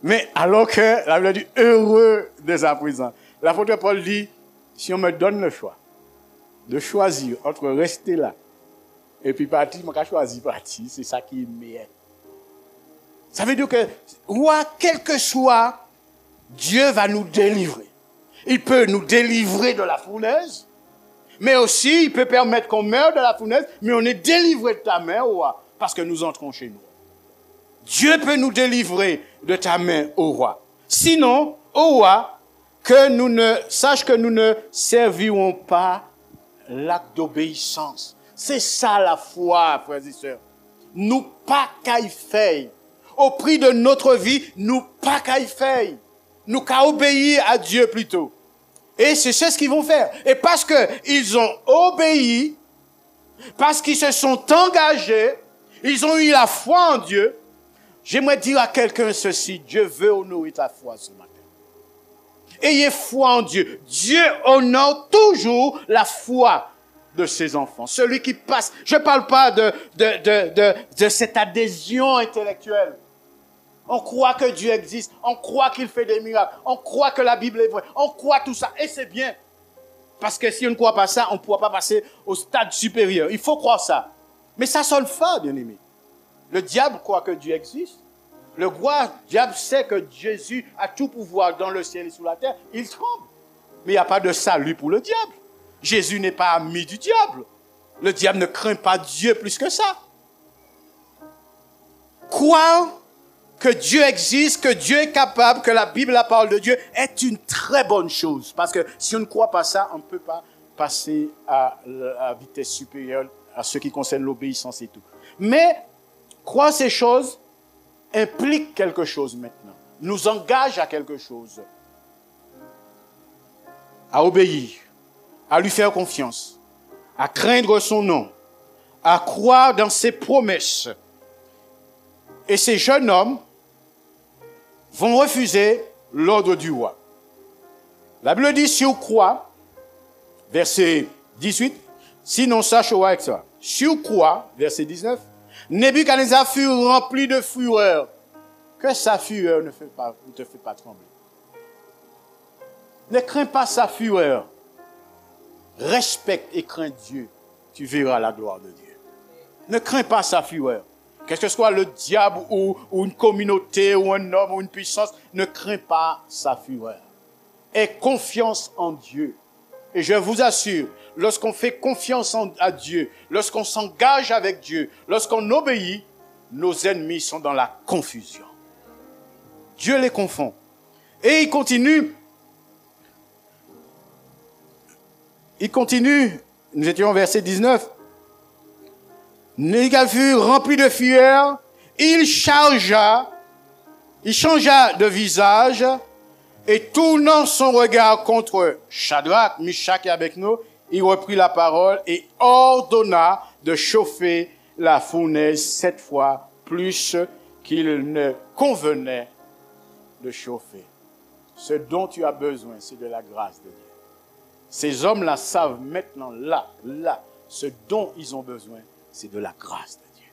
Mais alors que la Bible dit heureux de sa présence. L'apôtre Paul dit, si on me donne le choix de choisir entre rester là et puis partir, je vais choisir partir. C'est ça qui est meilleur. Ça veut dire que, quel que soit, Dieu va nous délivrer. Il peut nous délivrer de la fournaise, mais aussi il peut permettre qu'on meure de la fournaise, mais on est délivré de ta main, roi, parce que nous entrons chez nous. Dieu peut nous délivrer de ta main, ô roi. Sinon, ô roi, sache que nous ne servirons pas l'acte d'obéissance. C'est ça la foi, frères et sœurs. Nous pas qu'à y faire. Au prix de notre vie, nous pas qu'à y faire. Nous qu'à obéir à Dieu plutôt. Et c'est ce qu'ils vont faire. Et parce qu'ils ont obéi, parce qu'ils se sont engagés, ils ont eu la foi en Dieu, j'aimerais dire à quelqu'un ceci, Dieu veut honorer ta foi ce matin. Ayez foi en Dieu. Dieu honore toujours la foi de ses enfants. Celui qui passe, je ne parle pas de cette adhésion intellectuelle. On croit que Dieu existe, on croit qu'il fait des miracles, on croit que la Bible est vraie, on croit tout ça, et c'est bien. Parce que si on ne croit pas ça, on ne pourra pas passer au stade supérieur. Il faut croire ça. Mais ça sonne fort, bien-aimé. Le diable croit que Dieu existe. Le diable sait que Jésus a tout pouvoir dans le ciel et sous la terre. Il tremble. Mais il n'y a pas de salut pour le diable. Jésus n'est pas ami du diable. Le diable ne craint pas Dieu plus que ça. Croire que Dieu existe, que Dieu est capable, que la Bible, la parole de Dieu, est une très bonne chose. Parce que si on ne croit pas ça, on ne peut pas passer à la vitesse supérieure à ce qui concerne l'obéissance et tout. Mais croire ces choses implique quelque chose maintenant. Nous engage à quelque chose. À obéir, à lui faire confiance, à craindre son nom, à croire dans ses promesses. Et ces jeunes hommes vont refuser l'ordre du roi. La Bible dit, si on croit, verset 18, sinon sache au roi avec ça. Si on croit, verset 19, Nebuchadnezzar fut rempli de fureur. Que sa fureur ne te fait pas trembler. Ne crains pas sa fureur. Respecte et crains Dieu. Tu verras la gloire de Dieu. Ne crains pas sa fureur. Quel que soit le diable ou une communauté ou un homme ou une puissance, ne crains pas sa fureur. Aie confiance en Dieu. Et je vous assure, lorsqu'on fait confiance à Dieu, lorsqu'on s'engage avec Dieu, lorsqu'on obéit, nos ennemis sont dans la confusion. Dieu les confond. Et il continue, nous étions au verset 19. Nebuchadnezzar fut rempli de fureur, il changea de visage, et tournant son regard contre Shadrach, Meshach et Abednego, il reprit la parole et ordonna de chauffer la fournaise 7 fois plus qu'il ne convenait de chauffer. Ce dont tu as besoin, c'est de la grâce de Dieu. Ces hommes-là savent maintenant, là, ce dont ils ont besoin, c'est de la grâce de Dieu.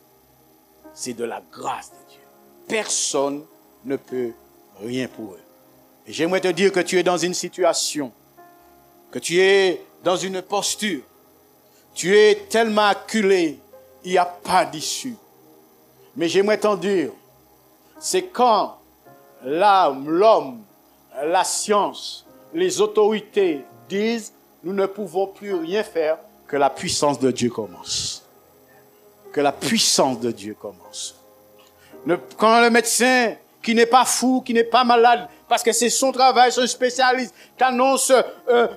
C'est de la grâce de Dieu. Personne ne peut rien pour eux. Et j'aimerais te dire que tu es dans une situation, que tu es dans une posture, tu es tellement acculé, il n'y a pas d'issue. Mais j'aimerais t'en dire, c'est quand l'homme, la science, les autorités disent, nous ne pouvons plus rien faire, que la puissance de Dieu commence. Que la puissance de Dieu commence. Quand le médecin, qui n'est pas fou, qui n'est pas malade, parce que c'est son travail, son spécialiste, t'annonce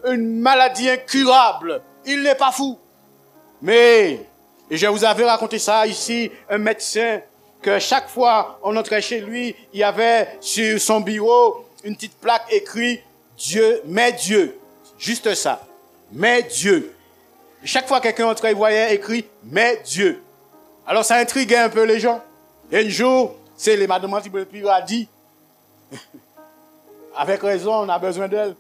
une maladie incurable, il n'est pas fou. Mais, et je vous avais raconté ça ici, un médecin que chaque fois on entrait chez lui, il y avait sur son bureau une petite plaque écrite Dieu, mais Dieu. Juste ça. Mais Dieu. Chaque fois quelqu'un entrait, il voyait écrit mais Dieu. Alors ça intriguait un peu les gens. Et un jour, c'est les Madame Antibiotique a dit, avec raison, on a besoin d'elle.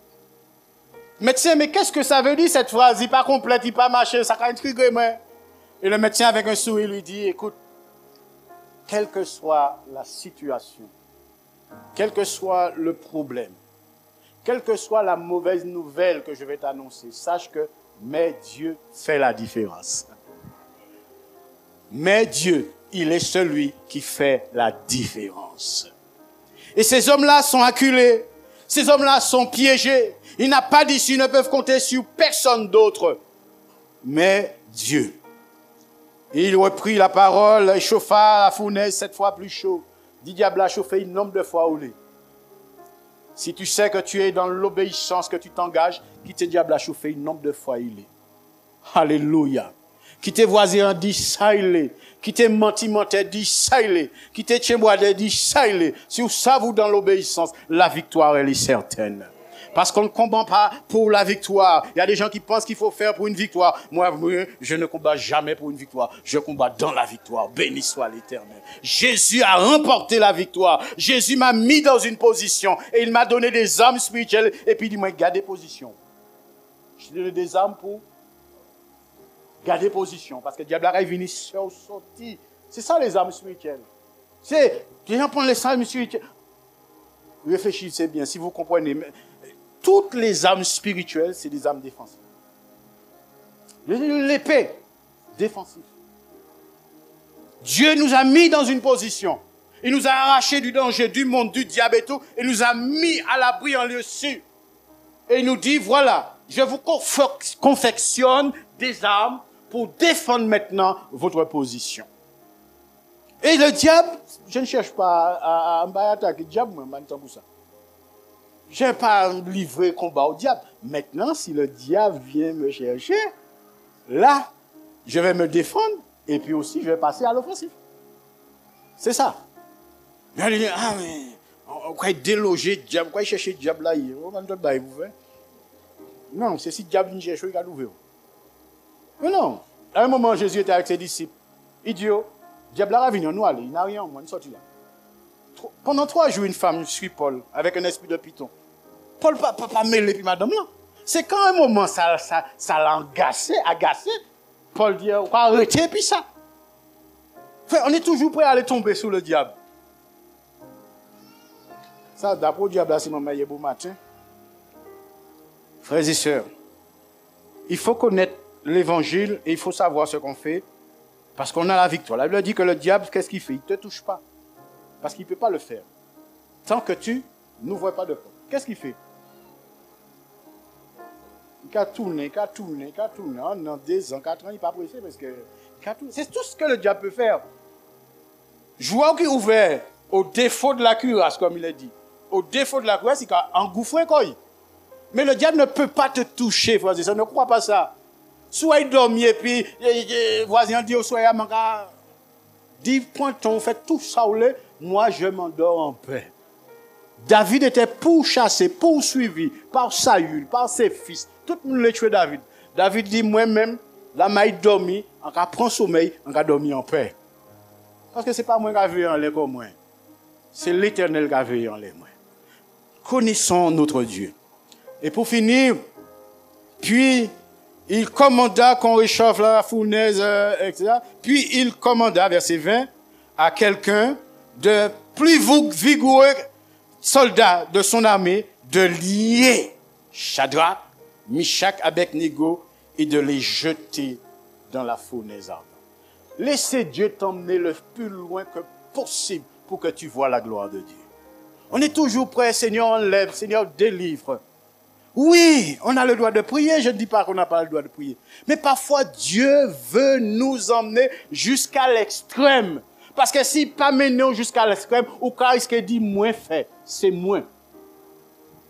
Médecin, mais qu'est-ce que ça veut dire cette phrase? Il n'est pas complète, il n'est pas marché, ça a intrigué moi. Et le médecin avec un sourire lui dit, écoute, quelle que soit la situation, quel que soit le problème, quelle que soit la mauvaise nouvelle que je vais t'annoncer, sache que mais Dieu fait la différence. Mais Dieu, il est celui qui fait la différence. Et ces hommes-là sont acculés. Ces hommes-là sont piégés. Ils n'ont pas d'issue, ils ne peuvent compter sur personne d'autre. Mais Dieu. Et il reprit la parole, il chauffa la fournaise 7 fois plus chaud. Dit diable a chauffé un nombre de fois au lait. Si tu sais que tu es dans l'obéissance, que tu t'engages, quitte le diable a chauffé un nombre de fois il est. Alléluia. Quitte voisin dit ça il est. Quitte menti dit ça il est. Quitte chemboide dit ça il est. Si vous savez dans l'obéissance, la victoire elle est certaine. Parce qu'on ne combat pas pour la victoire. Il y a des gens qui pensent qu'il faut faire pour une victoire. Moi, je ne combats jamais pour une victoire. Je combats dans la victoire. Béni soit l'Éternel. Jésus a remporté la victoire. Jésus m'a mis dans une position. Et il m'a donné des armes spirituelles. Et puis il dit, moi, gardez position. Je te donne des armes pour garder position. Parce que le diable arrive, il sorti. C'est ça les armes spirituelles. C'est, les gens prennent les armes spirituelles. Réfléchissez bien, si vous comprenez. Toutes les armes spirituelles, c'est des armes défensives. L'épée, défensive. Dieu nous a mis dans une position. Il nous a arrachés du danger, du monde, du diable et tout. Il nous a mis à l'abri en lieu sûr. Et il nous dit, voilà, je vous confectionne des armes pour défendre maintenant votre position. Et le diable, je ne cherche pas à attaquer le diable, moi, maintenant pour ça. Je n'ai pas livré combat au diable. Maintenant, si le diable vient me chercher, là, je vais me défendre et puis aussi, je vais passer à l'offensive. C'est ça. Mais il dit, ah, mais on va déloger le diable, on va chercher le diable là. Non, c'est si le diable vient chercher, il va l'ouvrir. Mais non. À un moment, Jésus était avec ses disciples. Il dit, le diable a venu, nous aller, il n'a rien, on est sorti là. Pendant 3 jours, une femme suit Paul avec un esprit de python. Paul pas mêlé puis madame là. C'est quand un moment ça l'a agacé. Paul dit on va arrêter puis ça. Enfin, on est toujours prêt à aller tomber sous le diable. Ça d'après le diable c'est maman hier bon matin. Frères et sœurs, il faut connaître l'évangile et il faut savoir ce qu'on fait parce qu'on a la victoire. La Bible dit que le diable qu'est-ce qu'il fait? Il te touche pas. Parce qu'il ne peut pas le faire. Tant que tu n'ouvres pas de porte. Qu'est-ce qu'il fait? Il a tourné. En 2 ans, 4 ans, il n'est pas pressé parce que... C'est tout ce que le diable peut faire. Je vois qu'il est ouvert au défaut de la cuirasse, comme il a dit. Au défaut de la cuirasse, il a engouffré quoi. Mais le diable ne peut pas te toucher, frère. Ça ne crois pas ça. Soit il dormit et puis, voisin dit, soit il a dit, pointon, fait tout ça, moi je m'endors en paix. David était pourchassé, poursuivi par Saül, par ses fils. Tout le monde l'a tué David. David dit, moi-même, la maille dormi, on va prendre sommeil, on va dormir en paix. Parce que ce n'est pas moi qui vais veiller en l'air comme moi. C'est l'Éternel qui va veiller en l'air. Connaissons notre Dieu. Et pour finir, puis il commanda qu'on réchauffe la fournaise, etc. Puis il commanda, verset 20, à quelqu'un de plus vigoureux soldat de son armée de lier Shadrach, Meshach, Abednego et de les jeter dans la fournaise ardente. Laissez Dieu t'emmener le plus loin que possible pour que tu vois la gloire de Dieu. On est toujours prêt, Seigneur, enlève, Seigneur, délivre. Oui, on a le droit de prier, je ne dis pas qu'on n'a pas le droit de prier. Mais parfois, Dieu veut nous emmener jusqu'à l'extrême. Parce que si pas mené jusqu'à l'extrême, ou quand il dit moins fait, c'est moins.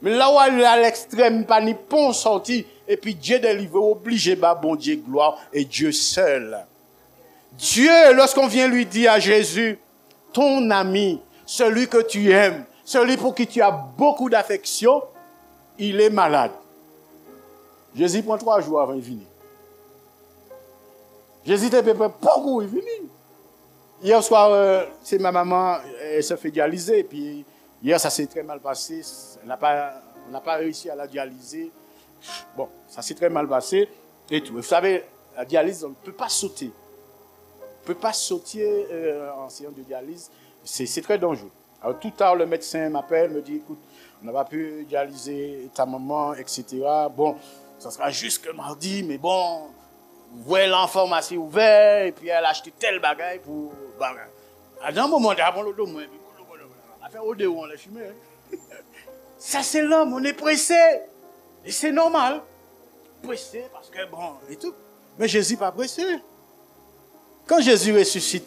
Mais là où elle est à l'extrême, pas ni pont sorti, et puis Dieu délivre, obligé, bah bon Dieu, gloire, et Dieu seul. Dieu, lorsqu'on vient lui dire à Jésus, ton ami, celui que tu aimes, celui pour qui tu as beaucoup d'affection, il est malade. Jésus prend 3 jours avant de venir. Jésus était beaucoup il venir. Hier soir, c'est ma maman, elle se fait dialyser, et puis hier ça s'est très mal passé. On n'a pas réussi à la dialyser. Bon, ça s'est très mal passé et tout. Vous savez, la dialyse, on ne peut pas sauter. On ne peut pas sauter en séance de dialyse. C'est très dangereux. Alors tout tard, le médecin m'appelle, me dit, écoute, on n'a pas pu dialyser ta maman, etc. Bon, ça sera jusque mardi, mais bon, ouais, l'information ouverte, et puis elle a acheté tel bagage pour... Dans un moment, avant le dos, on a fait au déo, on l'a fumé. Ça, c'est l'homme, on est pressé. Et c'est normal. Pressé, parce que bon, et tout. Mais Jésus n'est pas pressé. Quand Jésus ressuscite,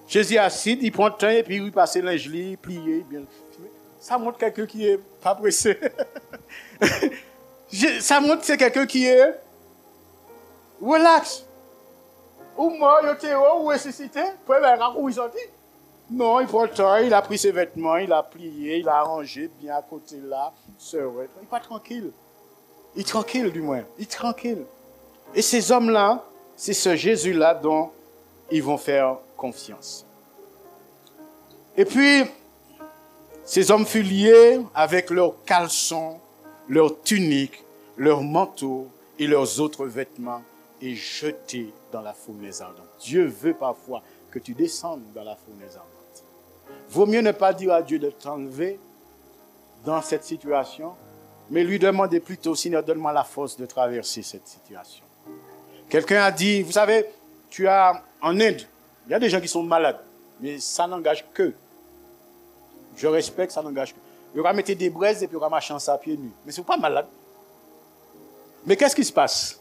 Jésus est assis, il prend le temps, et puis il passe l'ingélie, plié, bien. Ça montre quelqu'un qui n'est pas pressé. Ça montre que c'est quelqu'un qui est relax. Ou mort, ou ressuscité, où il sortit. Non, il prend le temps, il a pris ses vêtements, il a plié, il a arrangé bien à côté là. Il n'est pas tranquille. Il est tranquille du moins. Il est tranquille. Et ces hommes-là, c'est ce Jésus-là dont ils vont faire confiance. Et puis, ces hommes furent liés avec leurs caleçons, leurs tuniques, leurs manteaux et leurs autres vêtements et jetés dans la fournaise ardente. Dieu veut parfois que tu descendes dans la fournaise ardente. Vaut mieux ne pas dire à Dieu de t'enlever dans cette situation, mais lui demander plutôt, Seigneur, donne-moi la force de traverser cette situation. Quelqu'un a dit, vous savez, en Inde, il y a des gens qui sont malades, mais ça n'engage que. Je respecte, ça n'engage que. Il va mettre des braises et puis il va marcher à pieds nus. Mais ce n'est pas malade. Mais qu'est-ce qui se passe?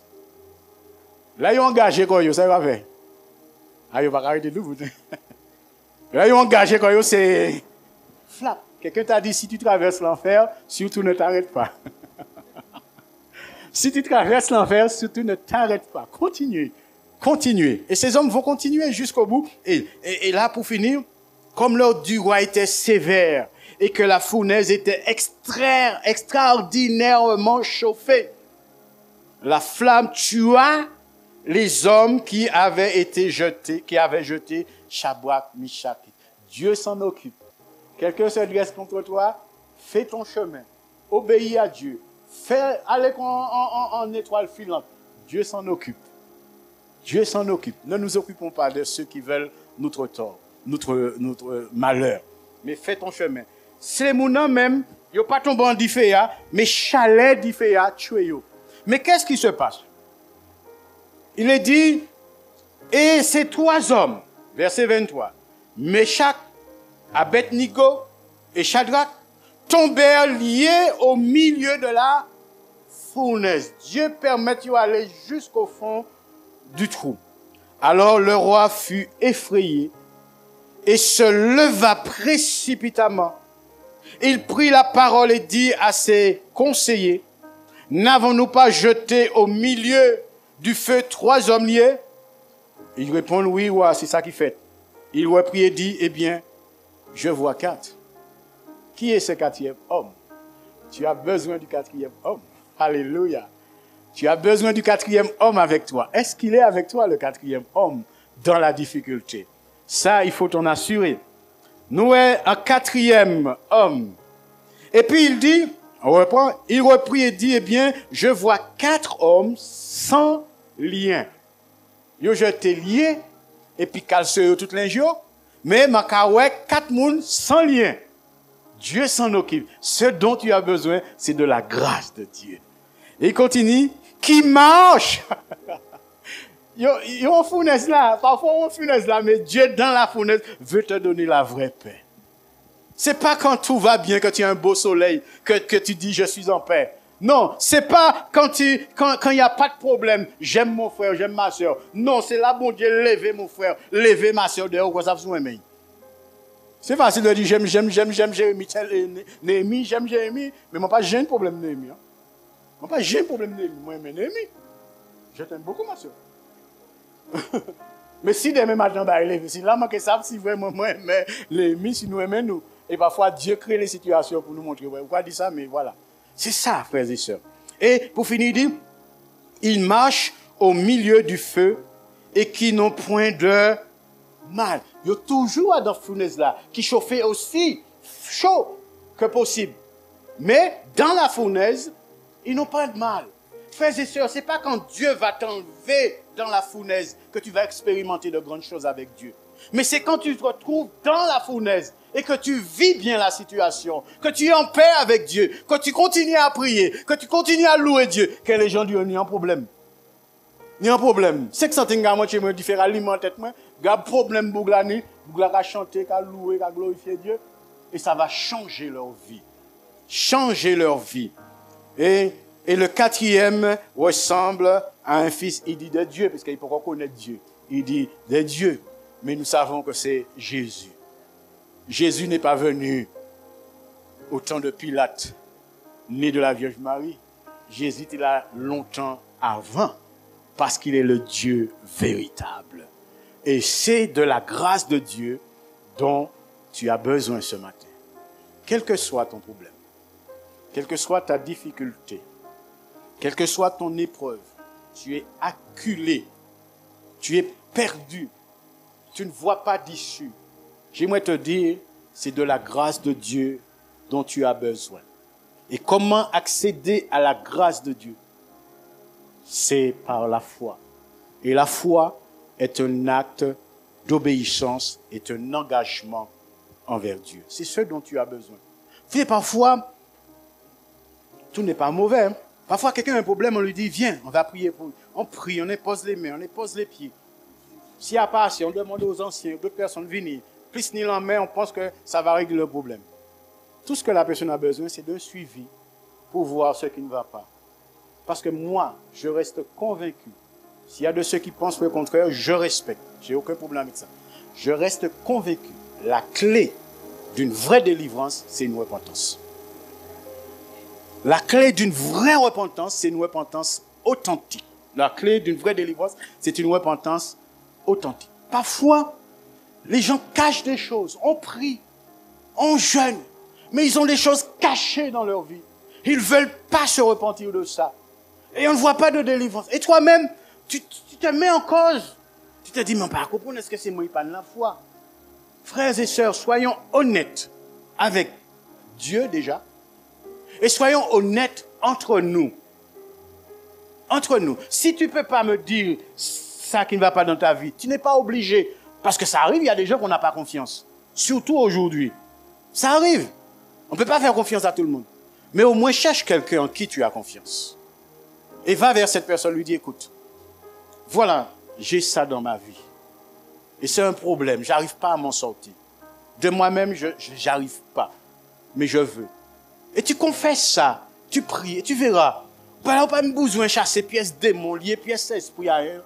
Là, ils ont engagé quand ils ça va faire. Ah, ils vont arrêter de vous. Là, ils ont engagé quand c'est flap. Quelqu'un t'a dit, si tu traverses l'enfer, surtout ne t'arrête pas. Si tu traverses l'enfer, surtout ne t'arrête pas. Continuez. Et ces hommes vont continuer jusqu'au bout. Et là, pour finir, comme l'ordre du roi était sévère et que la fournaise était extraordinairement chauffée, la flamme tua les hommes qui avaient jeté Shadrach, Meshach. Dieu s'en occupe. Quelqu'un se dresse contre toi, fais ton chemin. Obéis à Dieu. Allez en étoile filante. Dieu s'en occupe. Dieu s'en occupe. Ne nous occupons pas de ceux qui veulent notre tort, notre malheur. Mais fais ton chemin. C'est mon nom même, il n'y a pas tombé en d'Iféa, mais chalet d'Iféa, tué. Mais qu'est-ce qui se passe? Il est dit, et ces 3 hommes, verset 23, Meshach, Abednego et Shadrach, tombèrent liés au milieu de la fournaise. Dieu permet d'aller jusqu'au fond du trou. Alors le roi fut effrayé et se leva précipitamment. Il prit la parole et dit à ses conseillers, n'avons-nous pas jeté au milieu du feu 3 hommes liés? Ils répondent, oui, c'est ça qui fait. Il reprit et dit, eh bien, je vois 4. Qui est ce 4e homme? Tu as besoin du 4e homme. Alléluia. Tu as besoin du 4e homme avec toi. Est-ce qu'il est avec toi, le 4e homme, dans la difficulté? Ça, il faut t'en assurer. Nous est un 4e homme. Et puis il dit, on reprend, il reprit et dit, eh bien, je vois 4 hommes sans lien. Ils ont jeté lié, et puis calcé tout l'injure, mais ma 4 moun sans lien. Dieu s'en occupe. Ce dont tu as besoin, c'est de la grâce de Dieu. Et il continue, qui marche. Il y a une fournaise là, parfois une fournaise là, mais Dieu dans la fournaise veut te donner la vraie paix. C'est pas quand tout va bien, quand il y a un beau soleil, que tu dis je suis en paix. Non, c'est pas quand il y a pas de problème, j'aime mon frère, j'aime ma soeur. Non, c'est là, bon Dieu, levez mon frère, levez ma soeur dehors, quoi ça vous aimez. C'est facile de dire j'aime Jérémie, Néhémie, j'aime Jérémie, mais moi pas j'ai un problème Néhémie. Hein. Moi pas j'ai un problème Néhémie, moi j'aime Néhémie. Je t'aime beaucoup ma soeur. Mais si demain matin, si là, je sais si vraiment moi, mais les si nous aimons nous. Et parfois, Dieu crée les situations pour nous montrer. Pourquoi dire ça? Mais voilà. C'est ça, frères et sœurs. Et pour finir, il dit, ils marchent au milieu du feu et qui n'ont point de mal. Il y a toujours dans la fournaise là, qui chauffait aussi chaud que possible. Mais dans la fournaise, ils n'ont pas de mal. Frères et sœurs, ce n'est pas quand Dieu va t'enlever dans la fournaise que tu vas expérimenter de grandes choses avec Dieu. Mais c'est quand tu te retrouves dans la fournaise et que tu vis bien la situation, que tu es en paix avec Dieu, que tu continues à prier, que tu continues à louer Dieu, que les gens disent, il y a un problème. Il y a un problème. C'est que ça t'engage moi, tu me dis, faire alimenter moi, il y a un problème, Bougla va chanter, va louer, va glorifier Dieu, et ça va changer leur vie. Changer leur vie. Et le quatrième ressemble à un fils, il dit de Dieu, parce qu'il peut reconnaître Dieu. Il dit de Dieu. Mais nous savons que c'est Jésus. Jésus n'est pas venu au temps de Pilate, né de la Vierge Marie. Jésus était là longtemps avant, parce qu'il est le Dieu véritable. Et c'est de la grâce de Dieu dont tu as besoin ce matin. Quel que soit ton problème, quelle que soit ta difficulté, quelle que soit ton épreuve, tu es acculé, tu es perdu, tu ne vois pas d'issue. J'aimerais te dire, c'est de la grâce de Dieu dont tu as besoin. Et comment accéder à la grâce de Dieu? C'est par la foi. Et la foi est un acte d'obéissance, est un engagement envers Dieu. C'est ce dont tu as besoin. Tu sais, parfois, tout n'est pas mauvais. Hein? Parfois, quelqu'un a un problème, on lui dit, viens, on va prier pour lui. On prie, on pose les mains, on pose les pieds. S'il n'y a pas assez, on demande aux anciens, d'autres personnes venir. Plus ni en main, on pense que ça va régler le problème. Tout ce que la personne a besoin, c'est d'un suivi pour voir ce qui ne va pas. Parce que moi, je reste convaincu. S'il y a de ceux qui pensent le contraire, je respecte. Je n'ai aucun problème avec ça. Je reste convaincu. La clé d'une vraie délivrance, c'est une repentance. La clé d'une vraie repentance, c'est une repentance authentique. La clé d'une vraie délivrance, c'est une repentance authentique. Parfois, les gens cachent des choses. On prie, on jeûne, mais ils ont des choses cachées dans leur vie. Ils ne veulent pas se repentir de ça. Et on ne voit pas de délivrance. Et toi-même, tu te mets en cause. Tu te dis, mais par contre, est-ce que c'est moi qui parle la foi? Frères et sœurs, soyons honnêtes avec Dieu déjà. Et soyons honnêtes entre nous. Entre nous. Si tu ne peux pas me dire ça qui ne va pas dans ta vie, tu n'es pas obligé. Parce que ça arrive, il y a des gens qu'on n'a pas confiance. Surtout aujourd'hui. Ça arrive. On ne peut pas faire confiance à tout le monde. Mais au moins, cherche quelqu'un en qui tu as confiance. Et va vers cette personne, lui dis, écoute, voilà, j'ai ça dans ma vie. Et c'est un problème, je n'arrive pas à m'en sortir. De moi-même, je n'arrive pas. Mais je veux. Et tu confesses ça, tu pries, et tu verras. Tu n'as pas besoin de chasser pièces démons, liées pièces esprits ailleurs.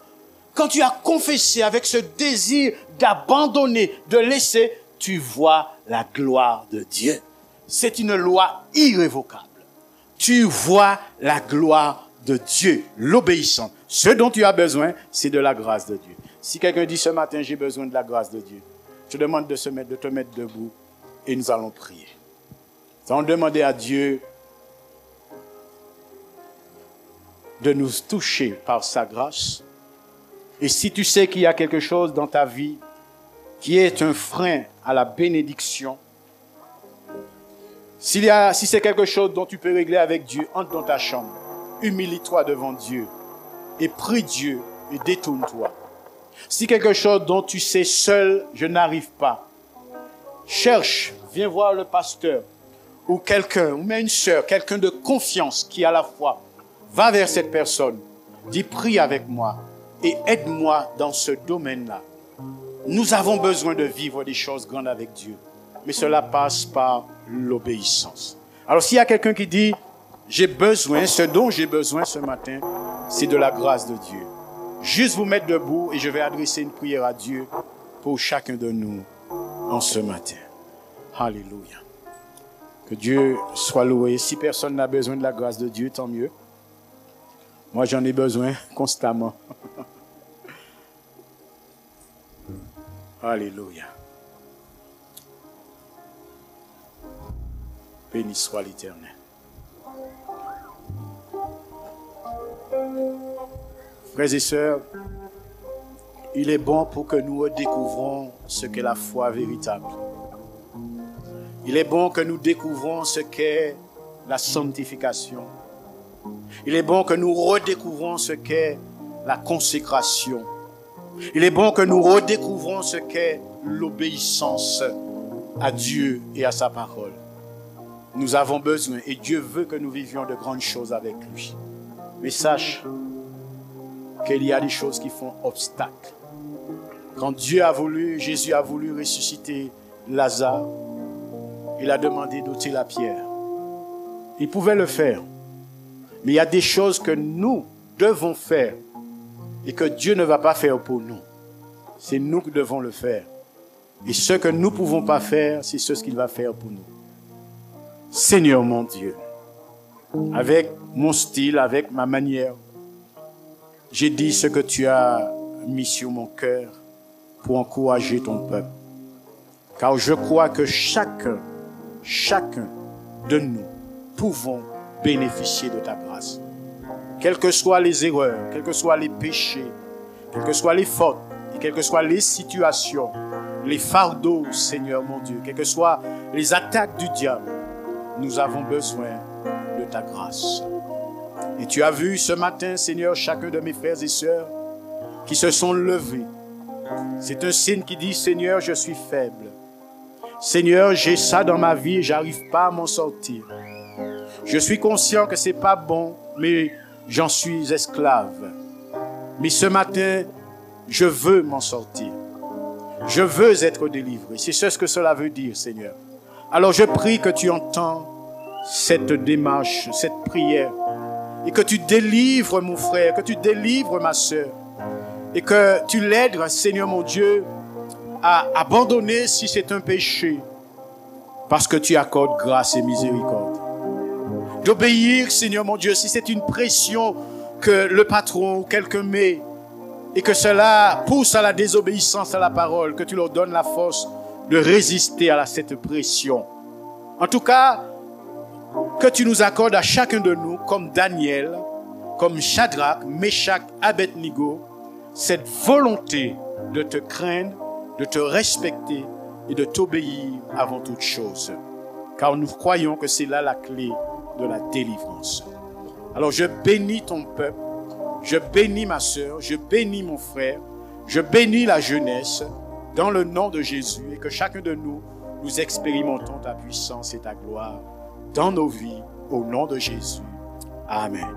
Quand tu as confessé avec ce désir d'abandonner, de laisser, tu vois la gloire de Dieu. C'est une loi irrévocable. Tu vois la gloire de Dieu, l'obéissance. Ce dont tu as besoin, c'est de la grâce de Dieu. Si quelqu'un dit ce matin, j'ai besoin de la grâce de Dieu, je te demande de te mettre debout et nous allons prier. Nous allons demander à Dieu de nous toucher par sa grâce. Et si tu sais qu'il y a quelque chose dans ta vie qui est un frein à la bénédiction, si c'est quelque chose dont tu peux régler avec Dieu, entre dans ta chambre, humilie-toi devant Dieu et prie Dieu et détourne-toi. Si quelque chose dont tu sais seul, je n'arrive pas, cherche, viens voir le pasteur ou quelqu'un, ou même une sœur, quelqu'un de confiance qui a la foi. Va vers cette personne, dis prie avec moi et aide-moi dans ce domaine-là. Nous avons besoin de vivre des choses grandes avec Dieu, mais cela passe par l'obéissance. Alors s'il y a quelqu'un qui dit, j'ai besoin, ce dont j'ai besoin ce matin, c'est de la grâce de Dieu. Juste vous mettre debout et je vais adresser une prière à Dieu pour chacun de nous en ce matin. Alléluia. Que Dieu soit loué. Si personne n'a besoin de la grâce de Dieu, tant mieux. Moi, j'en ai besoin constamment. Alléluia. Béni soit l'Éternel. Frères et sœurs, il est bon pour que nous redécouvrons ce qu'est la foi véritable. Il est bon que nous découvrons ce qu'est la sanctification. Il est bon que nous redécouvrons ce qu'est la consécration. Il est bon que nous redécouvrons ce qu'est l'obéissance à Dieu et à sa parole. Nous avons besoin, et Dieu veut que nous vivions de grandes choses avec lui. Mais sache qu'il y a des choses qui font obstacle. Quand Jésus a voulu ressusciter Lazare, il a demandé d'ôter la pierre. Il pouvait le faire. Mais il y a des choses que nous devons faire et que Dieu ne va pas faire pour nous. C'est nous qui devons le faire. Et ce que nous ne pouvons pas faire, c'est ce qu'il va faire pour nous. Seigneur mon Dieu, avec mon style, avec ma manière, j'ai dit ce que tu as mis sur mon cœur pour encourager ton peuple. Car je crois que chacun de nous pouvons bénéficier de ta grâce. Quelles que soient les erreurs, quels que soient les péchés, quelles que soient les fautes, et quelles que soient les situations, les fardeaux, Seigneur mon Dieu, quelles que soient les attaques du diable, nous avons besoin de ta grâce. Et tu as vu ce matin, Seigneur, chacun de mes frères et sœurs qui se sont levés. C'est un signe qui dit, Seigneur, je suis faible. Seigneur, j'ai ça dans ma vie et j'arrive pas à m'en sortir. Je suis conscient que c'est pas bon, mais j'en suis esclave. Mais ce matin, je veux m'en sortir. Je veux être délivré. C'est ce que cela veut dire, Seigneur. Alors je prie que tu entends cette démarche, cette prière, et que tu délivres mon frère, que tu délivres ma sœur, et que tu l'aides, Seigneur mon Dieu, à abandonner si c'est un péché, parce que tu accordes grâce et miséricorde. D'obéir, Seigneur mon Dieu, si c'est une pression que le patron ou quelqu'un met, et que cela pousse à la désobéissance à la parole, que tu leur donnes la force de résister à cette pression. En tout cas, que tu nous accordes à chacun de nous, comme Daniel, comme Shadrach, Meshach, Abednego, cette volonté de te craindre, de te respecter et de t'obéir avant toute chose. Car nous croyons que c'est là la clé de la délivrance. Alors je bénis ton peuple, je bénis ma sœur, je bénis mon frère, je bénis la jeunesse dans le nom de Jésus et que chacun de nous, nous expérimentons ta puissance et ta gloire dans nos vies au nom de Jésus. Amen.